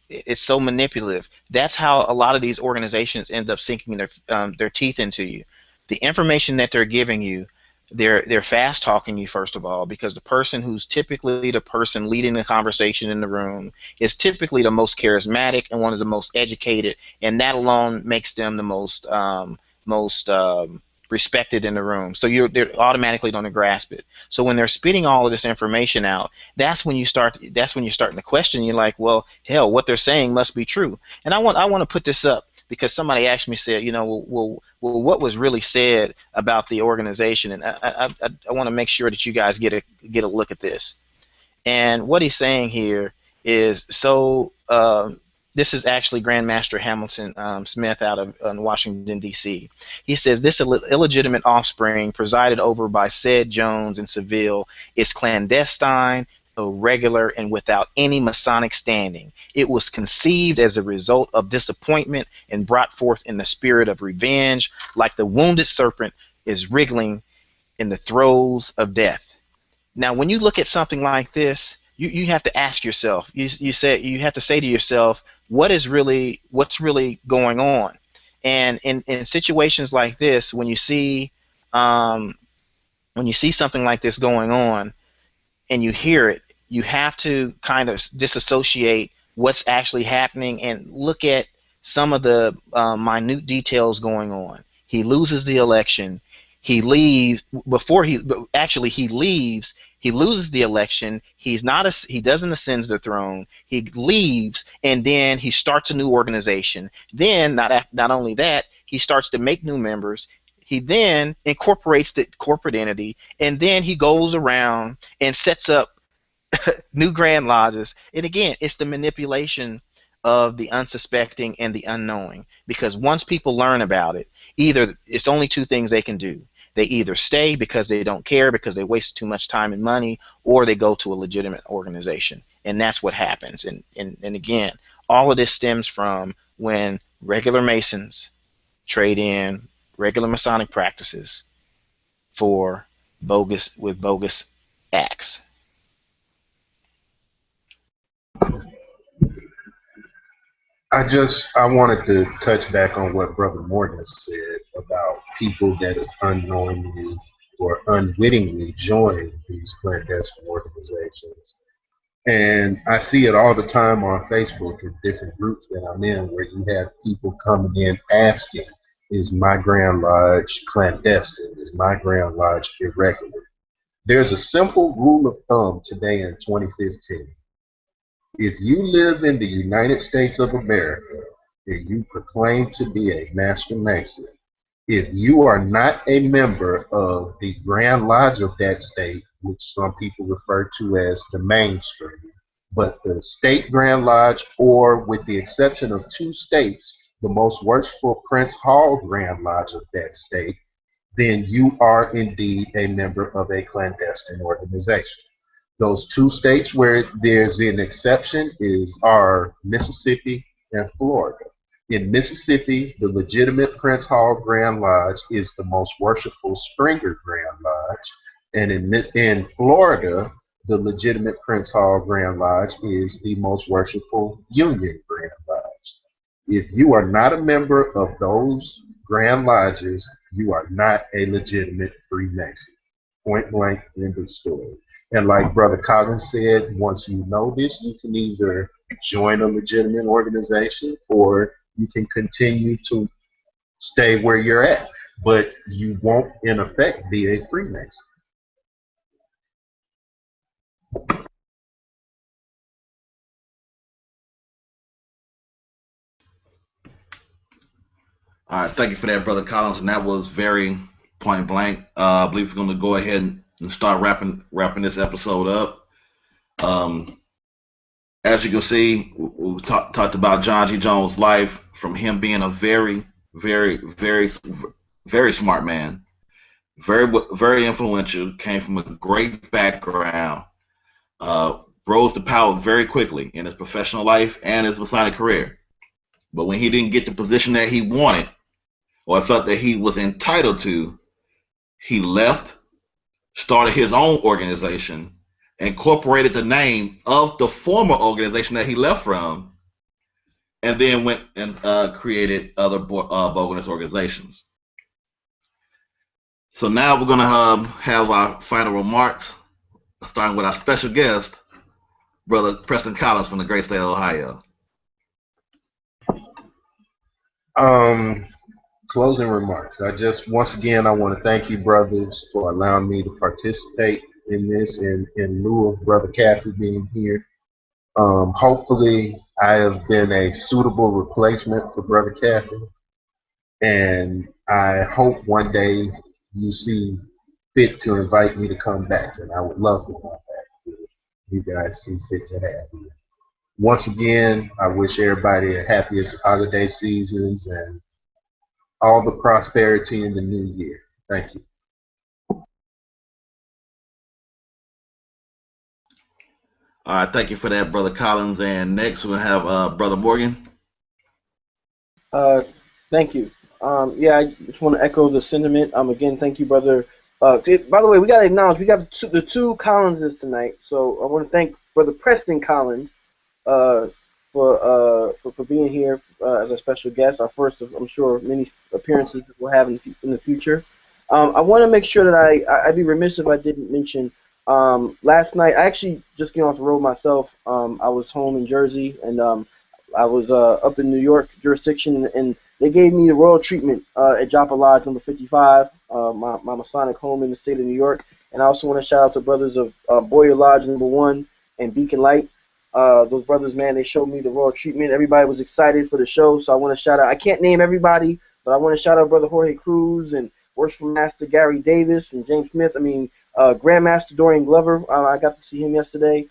it's so manipulative. That's how a lot of these organizations end up sinking their teeth into you. The information that they're giving you, they're fast talking you, first of all, because the person who's typically the person leading the conversation in the room is typically the most charismatic and one of the most educated, and that alone makes them the most respected in the room. So they're automatically going to grasp it. So when they're spitting all of this information out, that's when you're starting to question. You're like, well, hell, what they're saying must be true. And I want to put this up because somebody asked me, said, well, what was really said about the organization? And I want to make sure that you guys get a look at this. And what he's saying here is this is actually Grandmaster Hamilton Smith out of Washington, D.C. He says, this illegitimate offspring presided over by said Jones in Seville is clandestine, irregular, and without any Masonic standing. It was conceived as a result of disappointment and brought forth in the spirit of revenge, like the wounded serpent is wriggling in the throes of death. Now, when you look at something like this, you have to ask yourself. You have to say to yourself, what's really going on? And in situations like this, when you see something like this going on, and you hear it, you have to kind of disassociate what's actually happening and look at some of the minute details going on. He loses the election. He leaves he leaves. He loses the election. He doesn't ascend to the throne. He leaves, and then he starts a new organization. Then, not only that, he starts to make new members. He then incorporates the corporate entity, and then he goes around and sets up new Grand Lodges. And again, it's the manipulation of the unsuspecting and the unknowing. Because once people learn about it, it's only two things they can do. They either stay because they don't care, because they waste too much time and money, or they go to a legitimate organization. And that's what happens. And again, all of this stems from when regular Masons trade in regular Masonic practices for bogus acts. I wanted to touch back on what Brother Morgan said about people that have unknowingly or unwittingly joined these clandestine organizations. And I see it all the time on Facebook in different groups that I'm in, where you have people coming in asking, is my Grand Lodge clandestine? Is my Grand Lodge irregular? There's a simple rule of thumb today in 2015. If you live in the United States of America and you proclaim to be a Master Mason, if you are not a member of the Grand Lodge of that state, which some people refer to as the mainstream, but the state Grand Lodge, or with the exception of two states, the most worshipful Prince Hall Grand Lodge of that state, then you are indeed a member of a clandestine organization. Those two states where there's an exception are Mississippi and Florida. In Mississippi, the legitimate Prince Hall Grand Lodge is the most worshipful Springer Grand Lodge, and in Florida, the legitimate Prince Hall Grand Lodge is the most worshipful Union Grand Lodge. If you are not a member of those Grand Lodges, you are not a legitimate Freemason. Point blank, end of story. And like Brother Collins said, once you know this, you can either join a legitimate organization or you can continue to stay where you're at. But you won't, in effect, be a Freemason. All right, thank you for that, Brother Collins, and that was very point blank. I believe we're going to go ahead and start wrapping this episode up. As you can see, we talked about John G. Jones' life, from him being a very, very, very, very smart man, very influential, came from a great background, rose to power very quickly in his professional life and his Masonic career. But when he didn't get the position that he wanted, or felt that he was entitled to, he left, started his own organization, incorporated the name of the former organization that he left from, and then went and created other bogus organizations. So now we're going to have our final remarks, starting with our special guest, Brother Preston Collins from the great state of Ohio. Closing remarks. Once again, I want to thank you, brothers, for allowing me to participate in this in lieu of Brother Kathy being here. Hopefully, I have been a suitable replacement for Brother Kathy, and I hope one day you see fit to invite me to come back, and I would love to come back if you guys see fit to have me. Once again, I wish everybody the happiest holiday seasons and all the prosperity in the new year. Thank you. All right, thank you for that, Brother Collins. And next we'll have Brother Morgan. Thank you. Yeah, I just want to echo the sentiment. Again, thank you, brother. By the way, we got to acknowledge we got the two Collinses tonight. So I want to thank Brother Preston Collins for being here as a special guest. Our first of, I'm sure, many appearances that we'll have in the future. I want to make sure that I'd be remiss if I didn't mention last night. I actually just came off the road myself. I was home in Jersey, and I was up in New York jurisdiction, and they gave me the royal treatment at Joppa Lodge number 55, my Masonic home in the state of New York. And I also want to shout out to brothers of Boyer Lodge number 1 and Beacon Light. Those brothers, man, they showed me the royal treatment. Everybody was excited for the show, so I want to shout out. I can't name everybody, but I want to shout out Brother Jorge Cruz and Worshipful Master Gary Davis and James Smith. I mean, Grandmaster Dorian Glover. I got to see him yesterday.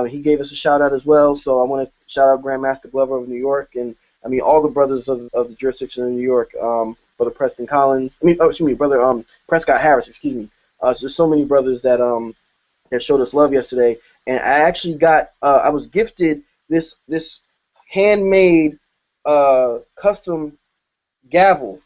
He gave us a shout out as well, so I want to shout out Grandmaster Glover of New York, and I mean all the brothers of the jurisdiction of New York. Brother Preston Collins. Brother Prescott Harris. Excuse me. So there's so many brothers that that showed us love yesterday, and I actually got I was gifted this handmade custom gavel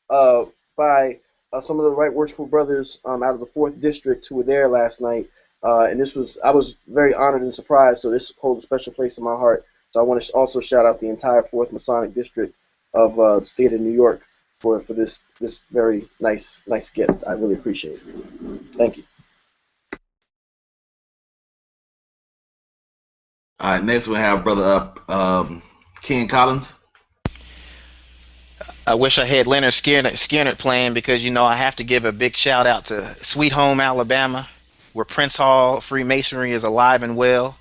by some of the Right Worshipful brothers out of the 4th District who were there last night. And I was very honored and surprised, so this holds a special place in my heart. So I want to also shout out the entire 4th Masonic District of the state of New York for this very nice gift. I really appreciate it. Thank you. All right, next we'll have Brother Ken Collins. I wish I had Leonard Skinner playing, because I have to give a big shout out to Sweet Home Alabama, where Prince Hall Freemasonry is alive and well.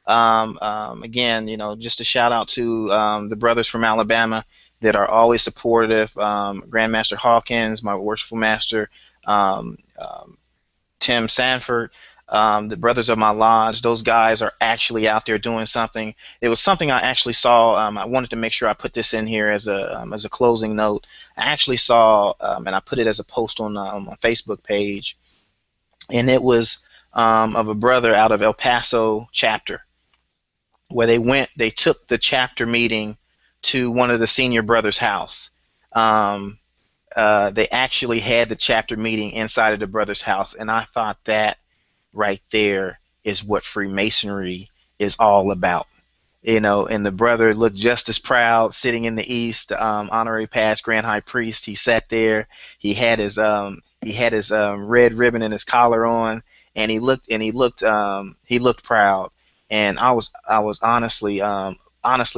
Again, just a shout out to the brothers from Alabama that are always supportive. Grandmaster Hawkins, my worshipful master, Tim Sanford, the brothers of my lodge. Those guys are actually out there doing something. It was something I actually saw. I wanted to make sure I put this in here as a closing note. I actually saw, and I put it as a post on my Facebook page, and it was of a brother out of El Paso chapter, where they took the chapter meeting to one of the senior brothers' house. They actually had the chapter meeting inside of the brother's house, and I thought that right there is what Freemasonry is all about. And the brother looked just as proud sitting in the east, honorary past Grand High Priest. He sat there. He had his red ribbon and his collar on, and he looked proud. And I was honestly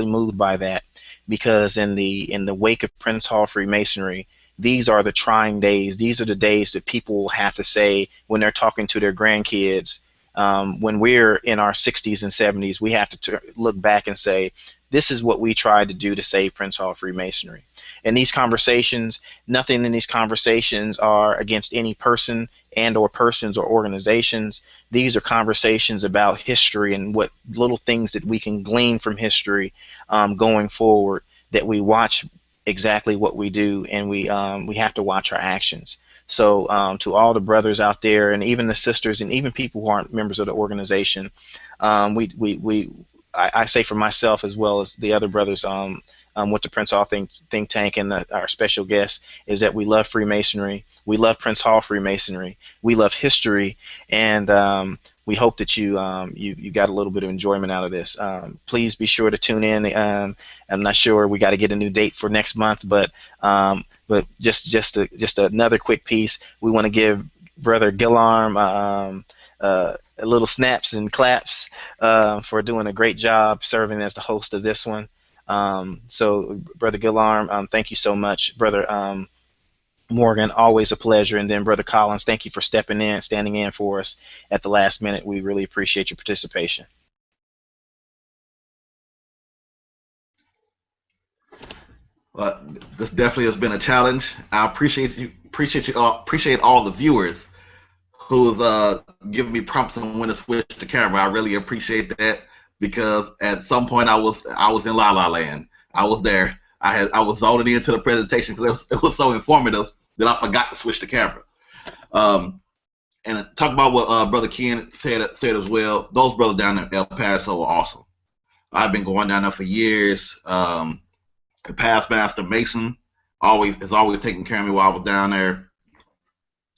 moved by that, because in the wake of Prince Hall Freemasonry, these are the trying days. These are the days that people will have to say when they're talking to their grandkids, when we're in our 60s and 70s, we have to look back and say, this is what we tried to do to save Prince Hall Freemasonry. And these conversations, nothing in these conversations are against any person and or persons or organizations. These are conversations about history and what little things that we can glean from history going forward, that we watch exactly what we do, and we have to watch our actions. So to all the brothers out there, and even the sisters, and even people who aren't members of the organization, I say for myself as well as the other brothers with the Prince Hall think tank and our special guest, is that we love Freemasonry, we love Prince Hall Freemasonry, we love history, and we hope that you got a little bit of enjoyment out of this. Please be sure to tune in. I'm not sure, we got to get a new date for next month, but just another quick piece. We want to give Brother Gillarm a little snaps and claps for doing a great job serving as the host of this one. So Brother Gillarm, thank you so much. Brother Morgan, always a pleasure. And then Brother Collins, thank you for standing in for us at the last minute. We really appreciate your participation. Well, this definitely has been a challenge. I appreciate all the viewers who's giving me prompts on when to switch the camera. I really appreciate that, because at some point I was in La La Land. I was there. I was zoning into the presentation because it was so informative that I forgot to switch the camera. And talk about what Brother Ken said as well. Those brothers down in El Paso are awesome. I've been going down there for years. The past master Mason is always taking care of me while I was down there.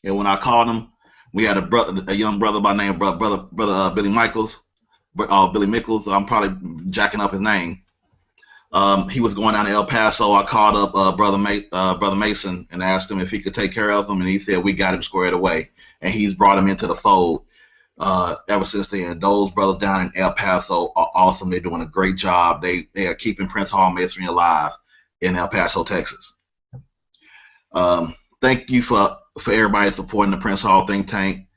And when I called him, we had a young brother by name brother Billy Michaels, Billy Mickles. I'm probably jacking up his name. He was going down to El Paso. I called up Brother Mason and asked him if he could take care of him, and he said we got him squared away, and he's brought him into the fold ever since then. Those brothers down in El Paso are awesome. They're doing a great job. They are keeping Prince Hall Masonry alive in El Paso, Texas. Thank you for everybody supporting the Prince Hall think tank.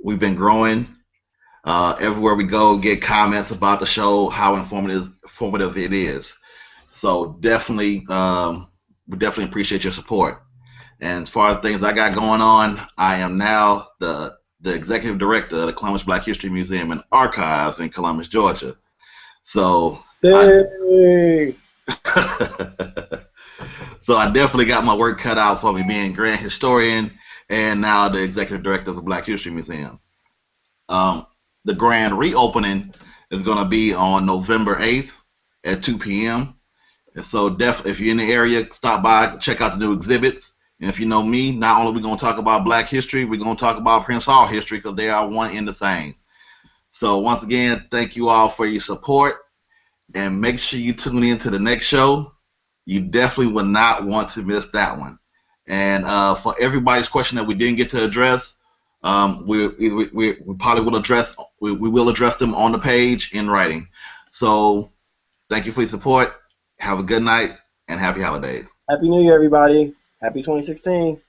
We've been growing. Everywhere we go, get comments about the show, how informative it is. So definitely, we definitely appreciate your support. And as far as things I got going on, I am now the executive director of the Columbus Black History Museum and Archives in Columbus, Georgia. So, hey. So I definitely got my work cut out for me, being grand historian and now the executive director of the Black History Museum. The grand reopening is going to be on November 8th at 2 p.m. And so definitely, if you're in the area, stop by, check out the new exhibits. And if you know me, not only are we going to talk about Black history, we're going to talk about Prince Hall history, because they are one and the same. So once again, thank you all for your support, and make sure you tune in to the next show. You definitely will not want to miss that one. And for everybody's question that we didn't get to address, we probably will address them on the page in writing. So thank you for your support. Have a good night and happy holidays. Happy New Year, everybody. Happy 2016.